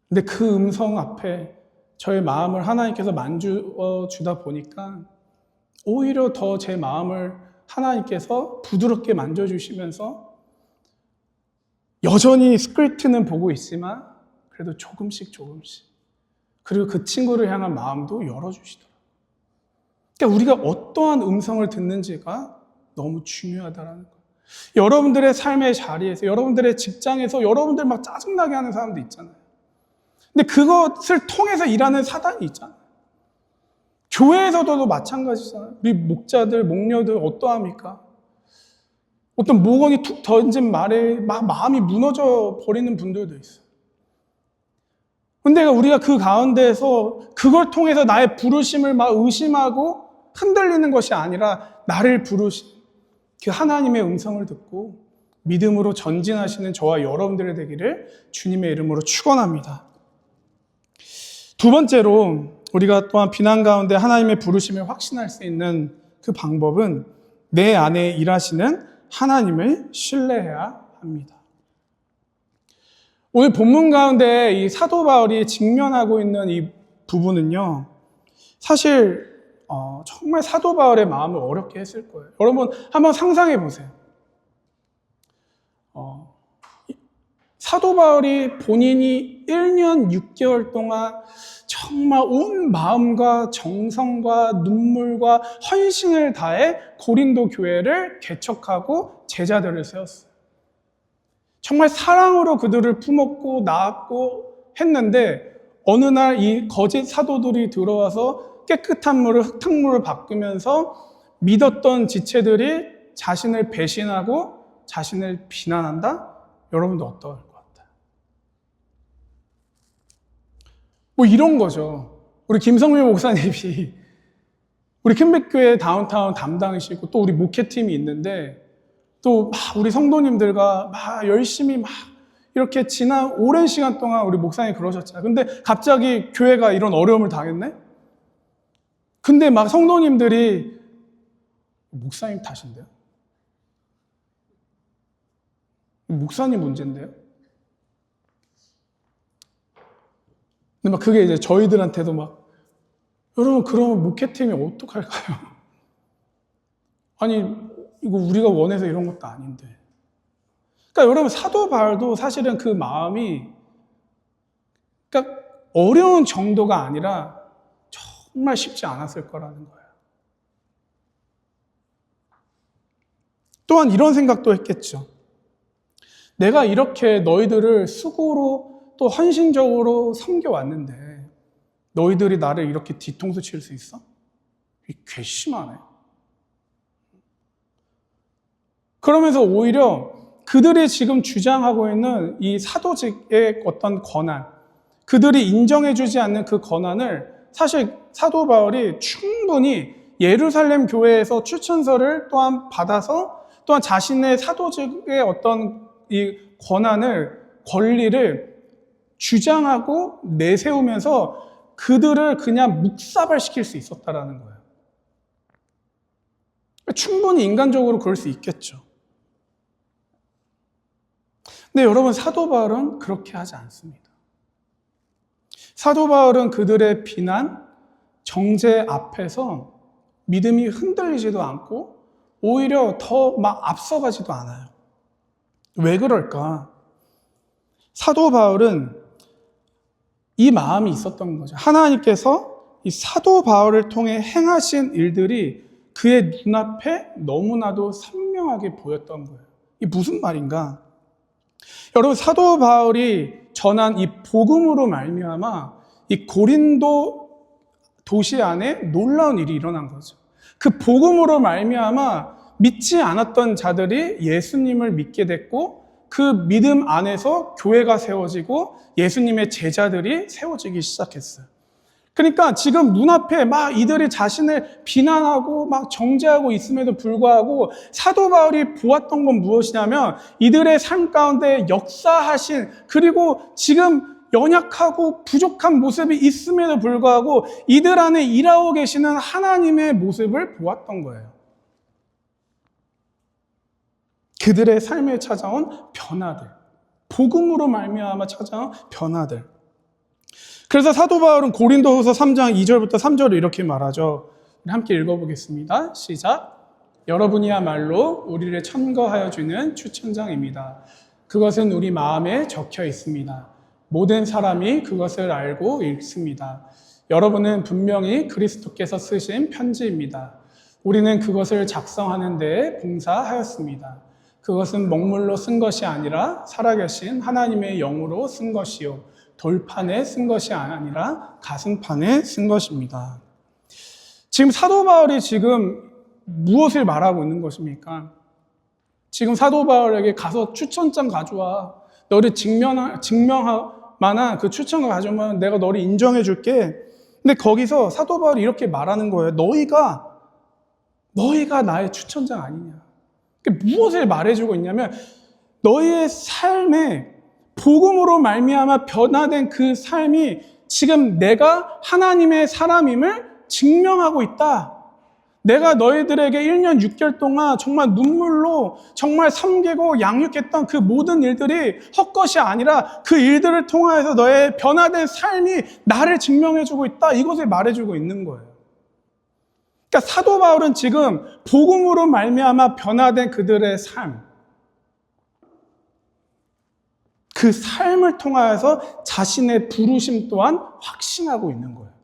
Speaker 1: 근데 그 음성 앞에 저의 마음을 하나님께서 만져 주다 보니까 오히려 더 제 마음을 하나님께서 부드럽게 만져주시면서 여전히 스크립트는 보고 있지만 그래도 조금씩 그리고 그 친구를 향한 마음도 열어주시더라고요. 그러니까 우리가 어떠한 음성을 듣는지가 너무 중요하다는 거예요. 여러분들의 삶의 자리에서, 여러분들의 직장에서 여러분들 막 짜증나게 하는 사람도 있잖아요. 근데 그것을 통해서 일하는 사단이 있잖아요. 교회에서도 마찬가지잖아요. 우리 목자들, 목녀들 어떠합니까? 어떤 목원이 툭 던진 말에 막 마음이 무너져 버리는 분들도 있어요. 근데 우리가 그 가운데에서 그걸 통해서 나의 부르심을 막 의심하고 흔들리는 것이 아니라 나를 부르신 그 하나님의 음성을 듣고 믿음으로 전진하시는 저와 여러분들이 되기를 주님의 이름으로 축원합니다. 두 번째로 우리가 또한 비난 가운데 하나님의 부르심을 확신할 수 있는 그 방법은 내 안에 일하시는 하나님을 신뢰해야 합니다. 오늘 본문 가운데 이 사도 바울이 직면하고 있는 이 부분은요, 사실 정말 사도 바울의 마음을 어렵게 했을 거예요. 여러분 한번 상상해 보세요. 사도 바울이 본인이 1년 6개월 동안 정말 온 마음과 정성과 눈물과 헌신을 다해 고린도 교회를 개척하고 제자들을 세웠어요. 정말 사랑으로 그들을 품었고 낳았고 했는데 어느 날 이 거짓 사도들이 들어와서 깨끗한 물을 흙탕물을 바꾸면서 믿었던 지체들이 자신을 배신하고 자신을 비난한다? 여러분도 어떠할 것 같아요? 뭐 이런 거죠. 우리 김성민 목사님이 우리 캔백교회 다운타운 담당이시고 또 우리 목회팀이 있는데 또 막 우리 성도님들과 막 열심히 막 이렇게 지난 오랜 시간 동안 우리 목사님이 그러셨잖아요. 근데 갑자기 교회가 이런 어려움을 당했네? 근데 막 성도님들이 목사님 탓인데요? 목사님 문제인데요? 근데 막 그게 이제 저희들한테도 막 여러분 그러면 목회팀이 어떡할까요? 아니 이거 우리가 원해서 이런 것도 아닌데. 그러니까 여러분 사도 바울도 사실은 그 마음이 그러니까 어려운 정도가 아니라 정말 쉽지 않았을 거라는 거예요. 또한 이런 생각도 했겠죠. 내가 이렇게 너희들을 수고로 또 헌신적으로 섬겨왔는데 너희들이 나를 이렇게 뒤통수 칠 수 있어? 괘씸하네. 그러면서 오히려 그들이 지금 주장하고 있는 이 사도직의 어떤 권한, 그들이 인정해주지 않는 그 권한을 사실 사도 바울이 충분히 예루살렘 교회에서 추천서를 또한 받아서 또한 자신의 사도직의 어떤 이 권리를 주장하고 내세우면서 그들을 그냥 묵사발시킬 수 있었다라는 거예요. 충분히 인간적으로 그럴 수 있겠죠. 근데 여러분, 사도 바울은 그렇게 하지 않습니다. 사도 바울은 그들의 비난, 정죄 앞에서 믿음이 흔들리지도 않고 오히려 더 막 앞서가지도 않아요. 왜 그럴까? 사도 바울은 이 마음이 있었던 거죠. 하나님께서 이 사도 바울을 통해 행하신 일들이 그의 눈앞에 너무나도 선명하게 보였던 거예요. 이게 무슨 말인가? 여러분, 사도 바울이 전한 이 복음으로 말미암아 이 고린도 도시 안에 놀라운 일이 일어난 거죠. 그 복음으로 말미암아 믿지 않았던 자들이 예수님을 믿게 됐고, 그 믿음 안에서 교회가 세워지고 예수님의 제자들이 세워지기 시작했어요. 그러니까 지금 눈앞에 막 이들이 자신을 비난하고 막 정죄하고 있음에도 불구하고 사도 바울이 보았던 건 무엇이냐면, 이들의 삶 가운데 역사하신, 그리고 지금 연약하고 부족한 모습이 있음에도 불구하고 이들 안에 일하고 계시는 하나님의 모습을 보았던 거예요. 그들의 삶에 찾아온 변화들, 복음으로 말미암아 찾아온 변화들. 그래서 사도 바울은 고린도후서 3장 2절부터 3절을 이렇게 말하죠. 함께 읽어보겠습니다. 시작. 여러분이야말로 우리를 참거하여 주는 추천장입니다. 그것은 우리 마음에 적혀 있습니다. 모든 사람이 그것을 알고 읽습니다. 여러분은 분명히 그리스도께서 쓰신 편지입니다. 우리는 그것을 작성하는 데 봉사하였습니다. 그것은 먹물로 쓴 것이 아니라 살아계신 하나님의 영으로 쓴 것이요, 돌판에 쓴 것이 아니라 가슴판에 쓴 것입니다. 지금 사도 바울이 지금 무엇을 말하고 있는 것입니까? 지금 사도 바울에게 가서 추천장 가져와. 너를 증명할 만한 그 추천을 가져오면 내가 너를 인정해 줄게. 근데 거기서 사도 바울이 이렇게 말하는 거예요. 너희가 나의 추천장 아니냐. 무엇을 말해주고 있냐면, 너희의 삶에 복음으로 말미암아 변화된 그 삶이 지금 내가 하나님의 사람임을 증명하고 있다. 내가 너희들에게 1년 6개월 동안 정말 눈물로 정말 섬기고 양육했던 그 모든 일들이 헛것이 아니라 그 일들을 통하여서 너의 변화된 삶이 나를 증명해주고 있다. 이것을 말해주고 있는 거예요. 그러니까 사도 바울은 지금 복음으로 말미암아 변화된 그들의 삶, 그 삶을 통하여서 자신의 부르심 또한 확신하고 있는 거예요.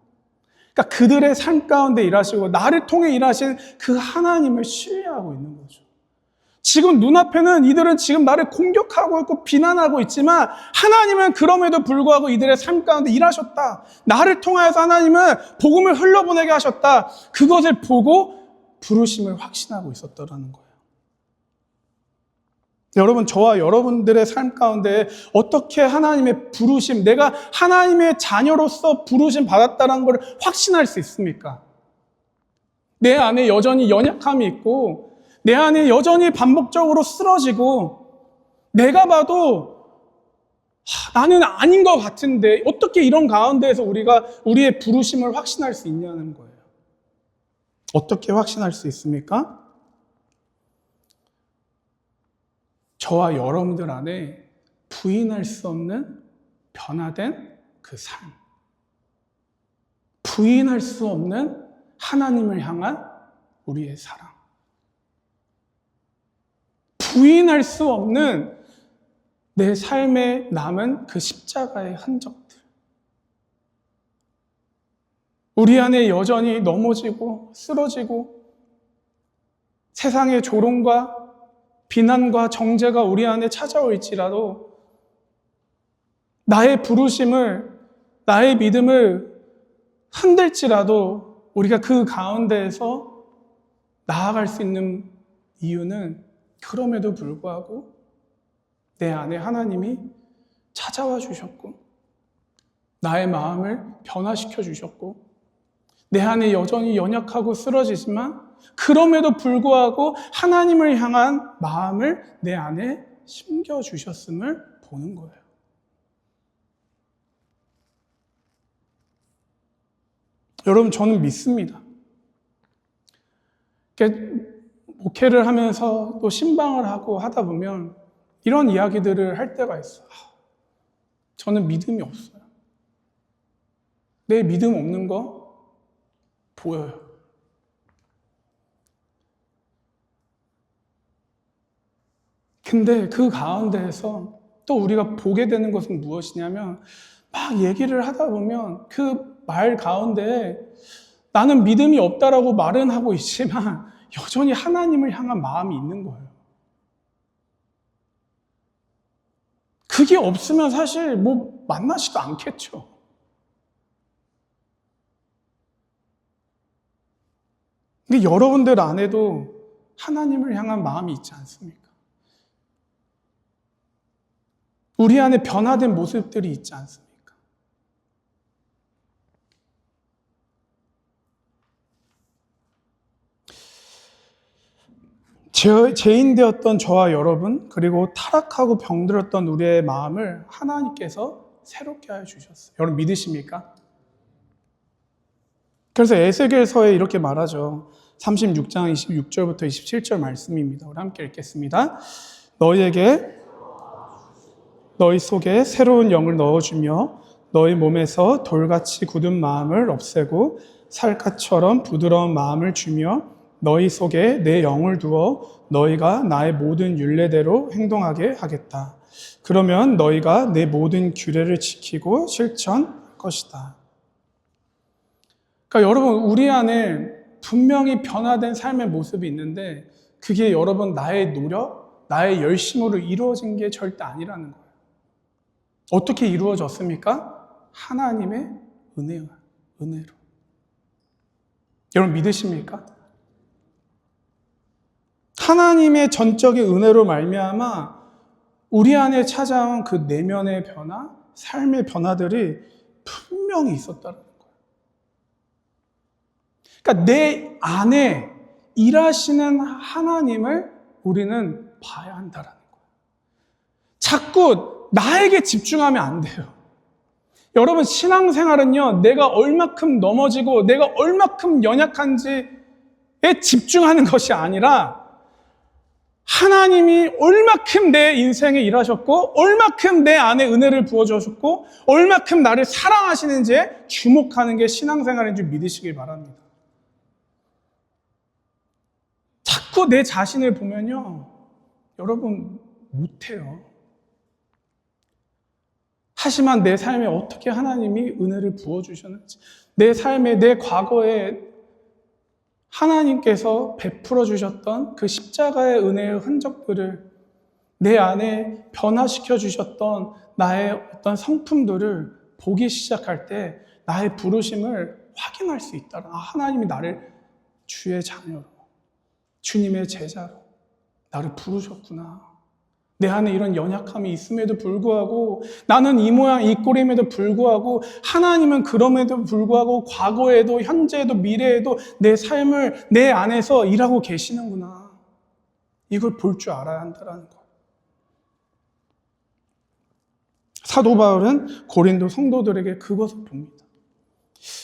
Speaker 1: 그러니까 그들의 삶 가운데 일하시고 나를 통해 일하신 그 하나님을 신뢰하고 있는 거죠. 지금 눈앞에는 이들은 지금 나를 공격하고 있고 비난하고 있지만 하나님은 그럼에도 불구하고 이들의 삶 가운데 일하셨다. 나를 통하여서 하나님은 복음을 흘러보내게 하셨다. 그것을 보고 부르심을 확신하고 있었다라는 거예요. 여러분, 저와 여러분들의 삶 가운데 어떻게 하나님의 부르심, 내가 하나님의 자녀로서 부르심 받았다는 걸 확신할 수 있습니까? 내 안에 여전히 연약함이 있고 내 안에 여전히 반복적으로 쓰러지고 내가 봐도 나는 아닌 것 같은데 어떻게 이런 가운데에서 우리가 우리의 부르심을 확신할 수 있냐는 거예요. 어떻게 확신할 수 있습니까? 저와 여러분들 안에 부인할 수 없는 변화된 그 삶, 부인할 수 없는 하나님을 향한 우리의 사랑, 부인할 수 없는 내 삶에 남은 그 십자가의 흔적들, 우리 안에 여전히 넘어지고 쓰러지고 세상의 조롱과 비난과 정죄가 우리 안에 찾아올지라도 나의 부르심을, 나의 믿음을 흔들지라도 우리가 그 가운데에서 나아갈 수 있는 이유는 그럼에도 불구하고 내 안에 하나님이 찾아와 주셨고 나의 마음을 변화시켜 주셨고 내 안에 여전히 연약하고 쓰러지지만 그럼에도 불구하고 하나님을 향한 마음을 내 안에 심겨주셨음을 보는 거예요. 여러분, 저는 믿습니다. 목회를 하면서 또 신방을 하고 하다 보면 이런 이야기들을 할 때가 있어요. 저는 믿음이 없어요. 내 믿음 없는 거 보여요. 근데 그 가운데에서 또 우리가 보게 되는 것은 무엇이냐면 막 얘기를 하다 보면 그 말 가운데 나는 믿음이 없다라고 말은 하고 있지만 여전히 하나님을 향한 마음이 있는 거예요. 그게 없으면 사실 뭐 만나지도 않겠죠. 근데 여러분들 안에도 하나님을 향한 마음이 있지 않습니까? 우리 안에 변화된 모습들이 있지 않습니까? 죄인되었던 저와 여러분, 그리고 타락하고 병들었던 우리의 마음을 하나님께서 새롭게 하여 주셨어요. 여러분 믿으십니까? 그래서 에스겔서에 이렇게 말하죠. 36장 26절부터 27절 말씀입니다. 우리 함께 읽겠습니다. 너희 속에 새로운 영을 넣어주며 너희 몸에서 돌같이 굳은 마음을 없애고 살갗처럼 부드러운 마음을 주며 너희 속에 내 영을 두어 너희가 나의 모든 율례대로 행동하게 하겠다. 그러면 너희가 내 모든 규례를 지키고 실천할 것이다. 그러니까 여러분, 우리 안에 분명히 변화된 삶의 모습이 있는데 그게 여러분 나의 노력, 나의 열심으로 이루어진 게 절대 아니라는 거예요. 어떻게 이루어졌습니까? 하나님의 은혜로. 여러분 믿으십니까? 하나님의 전적인 은혜로 말미암아 우리 안에 찾아온 그 내면의 변화, 삶의 변화들이 분명히 있었다는 거예요. 그러니까 내 안에 일하시는 하나님을 우리는 봐야 한다는 거예요. 자꾸 나에게 집중하면 안 돼요. 여러분 신앙생활은요, 내가 얼마큼 넘어지고 내가 얼마큼 연약한지에 집중하는 것이 아니라 하나님이 얼마큼 내 인생에 일하셨고 얼마큼 내 안에 은혜를 부어주셨고 얼마큼 나를 사랑하시는지에 주목하는 게 신앙생활인 줄 믿으시길 바랍니다. 자꾸 내 자신을 보면요, 여러분 못해요. 하지만 내 삶에 어떻게 하나님이 은혜를 부어주셨는지, 내 삶에, 내 과거에 하나님께서 베풀어 주셨던 그 십자가의 은혜의 흔적들을, 내 안에 변화시켜 주셨던 나의 어떤 성품들을 보기 시작할 때 나의 부르심을 확인할 수 있다. 하나님이 나를 주의 자녀로, 주님의 제자로 나를 부르셨구나. 내 안에 이런 연약함이 있음에도 불구하고, 나는 이 모양 이 꼴임에도 불구하고, 하나님은 그럼에도 불구하고 과거에도 현재에도 미래에도 내 삶을 내 안에서 일하고 계시는구나. 이걸 볼 줄 알아야 한다는 거예요. 사도 바울은 고린도 성도들에게 그것을 봅니다.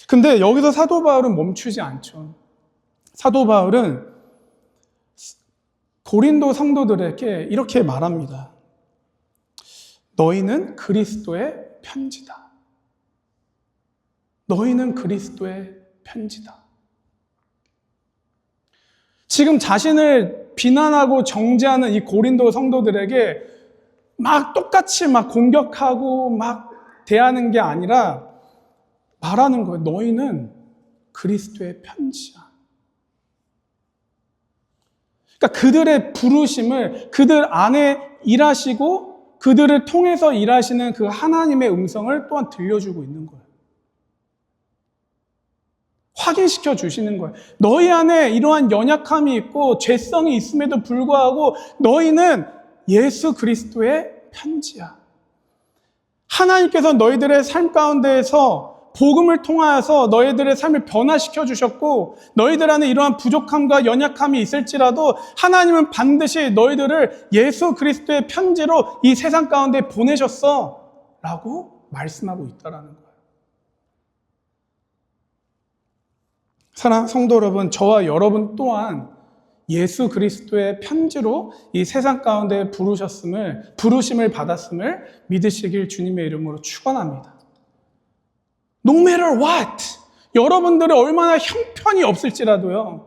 Speaker 1: 근데 여기서 사도 바울은 멈추지 않죠. 사도 바울은 고린도 성도들에게 이렇게 말합니다. 너희는 그리스도의 편지다. 너희는 그리스도의 편지다. 지금 자신을 비난하고 정죄하는 이 고린도 성도들에게 막 똑같이 막 공격하고 막 대하는 게 아니라 말하는 거예요. 너희는 그리스도의 편지야. 그러니까 그들의 부르심을, 그들 안에 일하시고 그들을 통해서 일하시는 그 하나님의 음성을 또한 들려주고 있는 거예요. 확인시켜 주시는 거예요. 너희 안에 이러한 연약함이 있고 죄성이 있음에도 불구하고 너희는 예수 그리스도의 편지야. 하나님께서 너희들의 삶 가운데에서 복음을 통하여서 너희들의 삶을 변화시켜 주셨고, 너희들 안에 이러한 부족함과 연약함이 있을지라도 하나님은 반드시 너희들을 예수 그리스도의 편지로 이 세상 가운데 보내셨어 라고 말씀하고 있다는 거예요. 사랑하는 성도 여러분, 저와 여러분 또한 예수 그리스도의 편지로 이 세상 가운데 부르심을 받았음을 믿으시길 주님의 이름으로 축원합니다. No matter what, 여러분들이 얼마나 형편이 없을지라도요,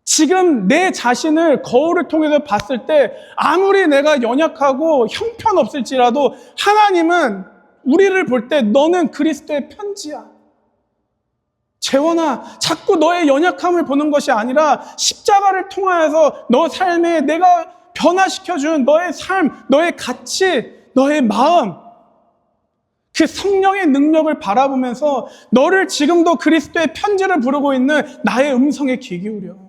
Speaker 1: 지금 내 자신을 거울을 통해서 봤을 때 아무리 내가 연약하고 형편없을지라도 하나님은 우리를 볼 때 너는 그리스도의 편지야. 재원아, 자꾸 너의 연약함을 보는 것이 아니라 십자가를 통하여서 너 삶에 내가 변화시켜준 너의 삶, 너의 가치, 너의 마음, 그 성령의 능력을 바라보면서 너를 지금도 그리스도의 편지를 부르고 있는 나의 음성에 귀 기울여.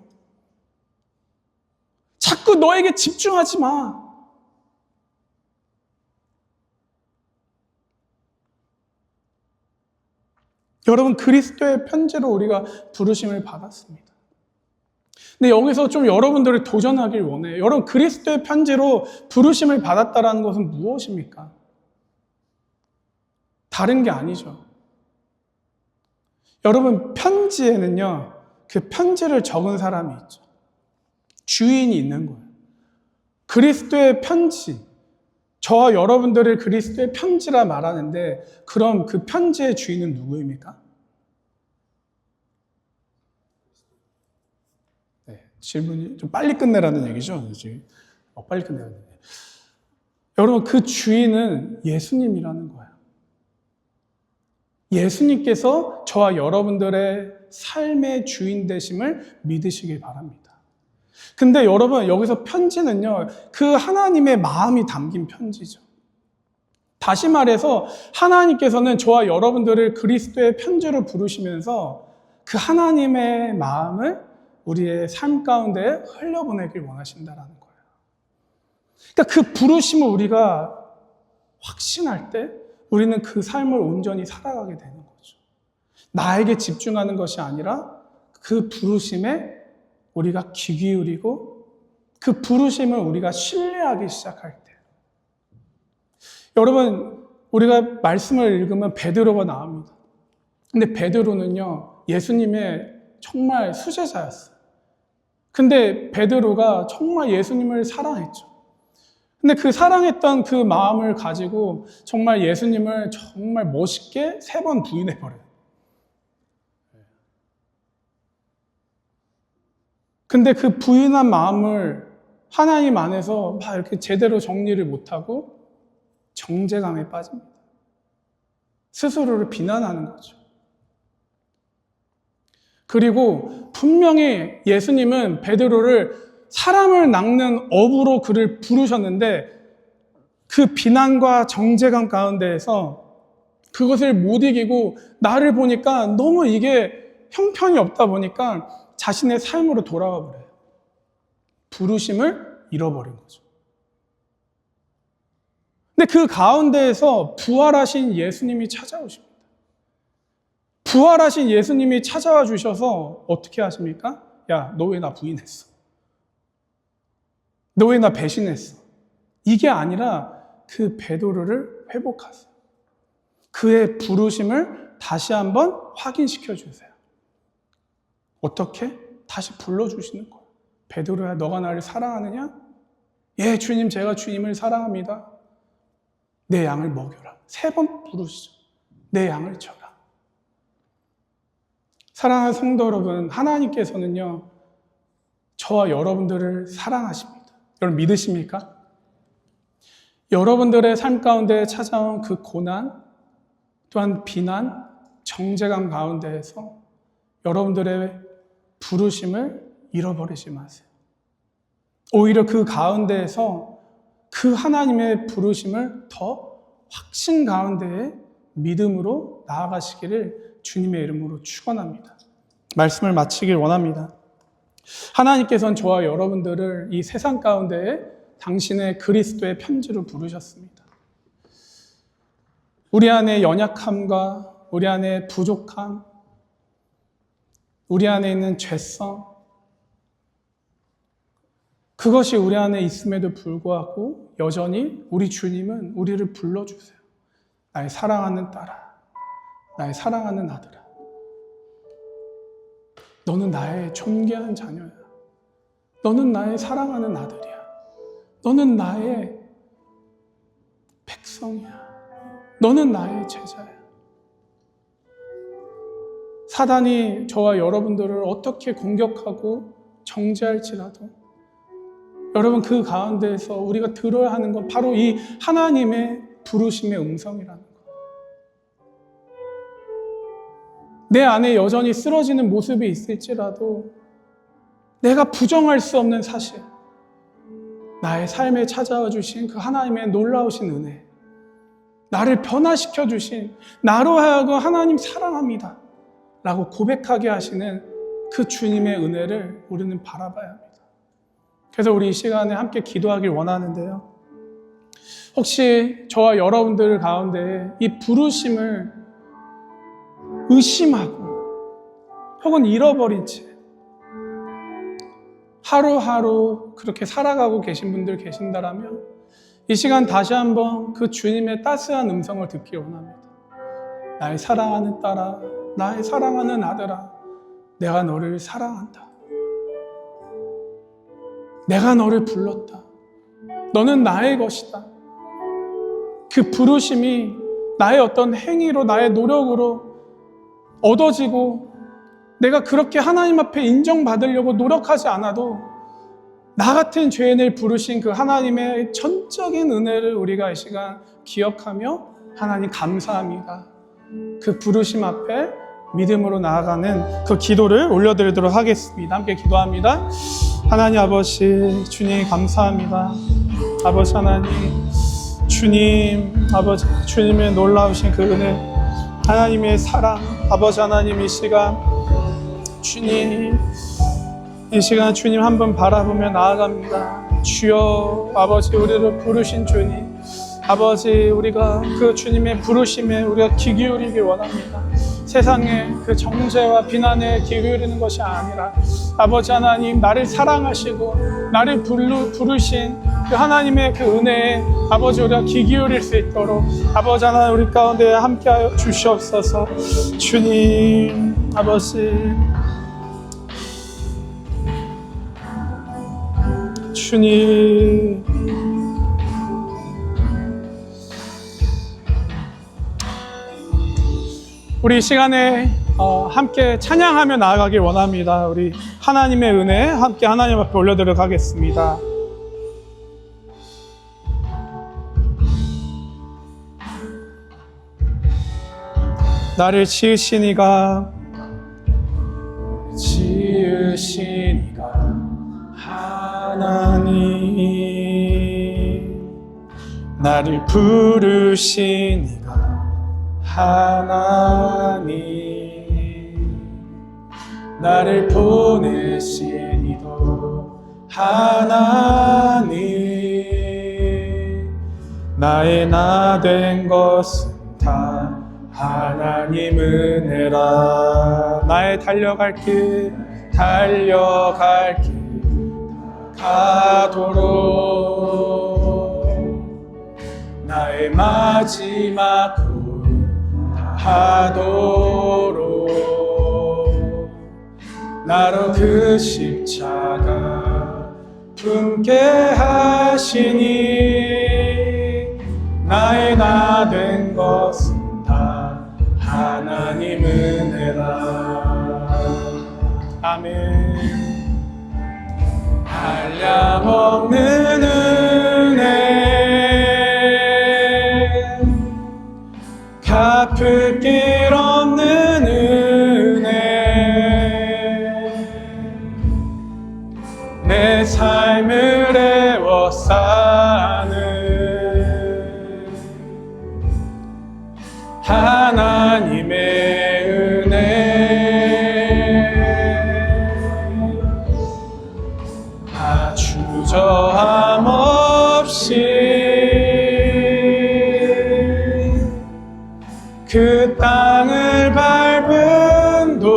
Speaker 1: 자꾸 너에게 집중하지 마. 여러분, 그리스도의 편지로 우리가 부르심을 받았습니다. 근데 여기서 좀 여러분들이 도전하길 원해요. 여러분, 그리스도의 편지로 부르심을 받았다는 것은 무엇입니까? 다른 게 아니죠. 여러분, 편지에는요, 그 편지를 적은 사람이 있죠. 주인이 있는 거예요. 그리스도의 편지, 저와 여러분들을 그리스도의 편지라 말하는데, 그럼 그 편지의 주인은 누구입니까? 네, 질문이 좀 빨리 끝내라는 얘기죠. 빨리 끝내라는 얘기. 여러분, 그 주인은 예수님이라는 거예요. 예수님께서 저와 여러분들의 삶의 주인 되심을 믿으시길 바랍니다. 근데 여러분, 여기서 편지는요, 그 하나님의 마음이 담긴 편지죠. 다시 말해서 하나님께서는 저와 여러분들을 그리스도의 편지로 부르시면서 그 하나님의 마음을 우리의 삶 가운데 흘려보내길 원하신다는 거예요. 그러니까 그 부르심을 우리가 확신할 때 우리는 그 삶을 온전히 살아가게 되는 거죠. 나에게 집중하는 것이 아니라 그 부르심에 우리가 귀 기울이고 그 부르심을 우리가 신뢰하기 시작할 때. 여러분, 우리가 말씀을 읽으면 베드로가 나옵니다. 근데 베드로는요, 예수님의 정말 수제자였어요. 근데 베드로가 정말 예수님을 사랑했죠. 근데 그 사랑했던 그 마음을 가지고 정말 예수님을 정말 멋있게 3번 부인해버려요. 근데 그 부인한 마음을 하나님 안에서 막 이렇게 제대로 정리를 못하고 정죄감에 빠집니다. 스스로를 비난하는 거죠. 그리고 분명히 예수님은 베드로를 사람을 낚는 어부로 그를 부르셨는데 그 비난과 정죄감 가운데에서 그것을 못 이기고 나를 보니까 너무 이게 형편이 없다 보니까 자신의 삶으로 돌아가 버려요. 부르심을 잃어버린 거죠. 근데 그 가운데에서 부활하신 예수님이 찾아오십니다. 부활하신 예수님이 찾아와 주셔서 어떻게 하십니까? 야, 너 왜 나 부인했어? 너 왜 나 배신했어? 이게 아니라 그 베드로를 회복하세요. 그의 부르심을 다시 한번 확인시켜 주세요. 어떻게? 다시 불러주시는 거예요. 베드로야, 너가 나를 사랑하느냐? 예, 주님, 제가 주님을 사랑합니다. 내 양을 먹여라. 3번 부르시죠. 내 양을 쳐라. 사랑하는 성도 여러분, 하나님께서는요, 저와 여러분들을 사랑하십니다. 여러분 믿으십니까? 여러분들의 삶 가운데 찾아온 그 고난, 또한 비난, 정죄감 가운데에서 여러분들의 부르심을 잃어버리지 마세요. 오히려 그 가운데에서 그 하나님의 부르심을 더 확신 가운데에 믿음으로 나아가시기를 주님의 이름으로 축원합니다. 말씀을 마치길 원합니다. 하나님께서는 저와 여러분들을 이 세상 가운데에 당신의 그리스도의 편지로 부르셨습니다. 우리 안에 연약함과 우리 안에 부족함, 우리 안에 있는 죄성, 그것이 우리 안에 있음에도 불구하고 여전히 우리 주님은 우리를 불러주세요. 나의 사랑하는 딸아, 나의 사랑하는 아들아. 너는 나의 존귀한 자녀야. 너는 나의 사랑하는 아들이야. 너는 나의 백성이야. 너는 나의 제자야. 사단이 저와 여러분들을 어떻게 공격하고 정죄할지라도 여러분 그 가운데에서 우리가 들어야 하는 건 바로 이 하나님의 부르심의 음성이라는 것. 내 안에 여전히 쓰러지는 모습이 있을지라도 내가 부정할 수 없는 사실, 나의 삶에 찾아와 주신 그 하나님의 놀라우신 은혜, 나를 변화시켜 주신, 나로 하여금 하나님 사랑합니다 라고 고백하게 하시는 그 주님의 은혜를 우리는 바라봐야 합니다. 그래서 우리 이 시간에 함께 기도하길 원하는데요. 혹시 저와 여러분들 가운데 이 부르심을 의심하고 혹은 잃어버린 채 하루하루 그렇게 살아가고 계신 분들 계신다라면 이 시간 다시 한번 그 주님의 따스한 음성을 듣기 원합니다. 나의 사랑하는 딸아, 나의 사랑하는 아들아, 내가 너를 사랑한다. 내가 너를 불렀다. 너는 나의 것이다. 그 부르심이 나의 어떤 행위로, 나의 노력으로 얻어지고 내가 그렇게 하나님 앞에 인정받으려고 노력하지 않아도 나 같은 죄인을 부르신 그 하나님의 전적인 은혜를 우리가 이 시간 기억하며 하나님 감사합니다. 그 부르심 앞에 믿음으로 나아가는 그 기도를 올려드리도록 하겠습니다. 함께 기도합니다. 하나님 아버지, 주님 감사합니다. 아버지 하나님, 주님, 아버지, 주님의 놀라우신 그 은혜, 하나님의 사랑, 아버지 하나님 이 시간, 주님, 이 시간 주님 한번 바라보며 나아갑니다. 주여, 아버지 우리를 부르신 주님, 아버지 우리가 그 주님의 부르심에 우리가 귀 기울이길 원합니다. 세상의 그 정죄와 비난에 귀 기울이는 것이 아니라 아버지 하나님 나를 사랑하시고 나를 부르신 그 하나님의 그 은혜에 아버지 우리가 귀 기울일 수 있도록 아버지 하나님 우리 가운데 함께하여 주시옵소서. 주님 아버지, 주님 우리 이 시간에 함께 찬양하며 나아가길 원합니다. 우리 하나님의 은혜 함께 하나님 앞에 올려드리도록 하겠습니다. 나를 지으신 이가 하나님, 나를 부르신 이가 하나님, 나를 보내신 이도 하나님, 나의 나 된 것은 다 하나님 은혜라. 나의 달려갈 길 가도록 나의 마지막 하도록 나로 그 십자가 품게 하시니 나의 나 된 것은 다 하나님 은혜라. 아멘. 한량없는 은혜, 갚을 길 없는 은혜, 내 삶을 애워싸는 하나님의 은혜, 주저함 없이 그 땅을 밟은 도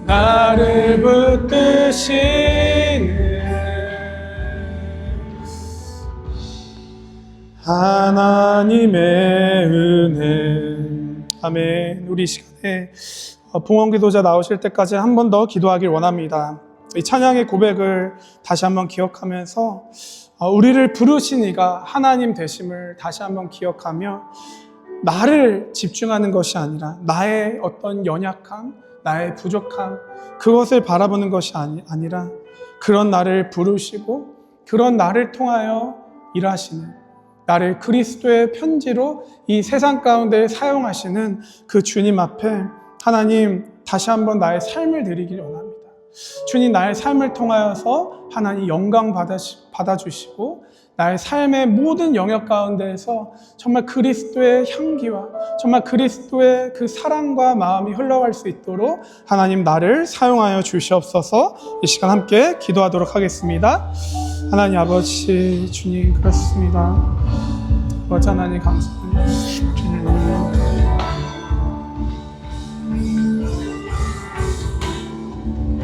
Speaker 1: 나를 붙드시는 하나님의 은혜. 아멘. 아멘. 우리 이 시간에 봉헌 기도자 나오실 때까지 한 번 더 기도하길 원합니다. 이 찬양의 고백을 다시 한번 기억하면서 우리를 부르신 이가 하나님 되심을 다시 한번 기억하며 나를 집중하는 것이 아니라 나의 어떤 연약함, 나의 부족함, 그것을 바라보는 것이 아니라 그런 나를 부르시고 그런 나를 통하여 일하시는, 나를 그리스도의 편지로 이 세상 가운데 사용하시는 그 주님 앞에 하나님 다시 한번 나의 삶을 드리길 원합니다. 주님, 나의 삶을 통하여서 하나님 영광 받아주시고 나의 삶의 모든 영역 가운데에서 정말 그리스도의 향기와 정말 그리스도의 그 사랑과 마음이 흘러갈 수 있도록 하나님 나를 사용하여 주시옵소서. 이 시간 함께 기도하도록 하겠습니다. 하나님 아버지, 주님 그렇습니다. 아버지 하나님 감사합니다. 주님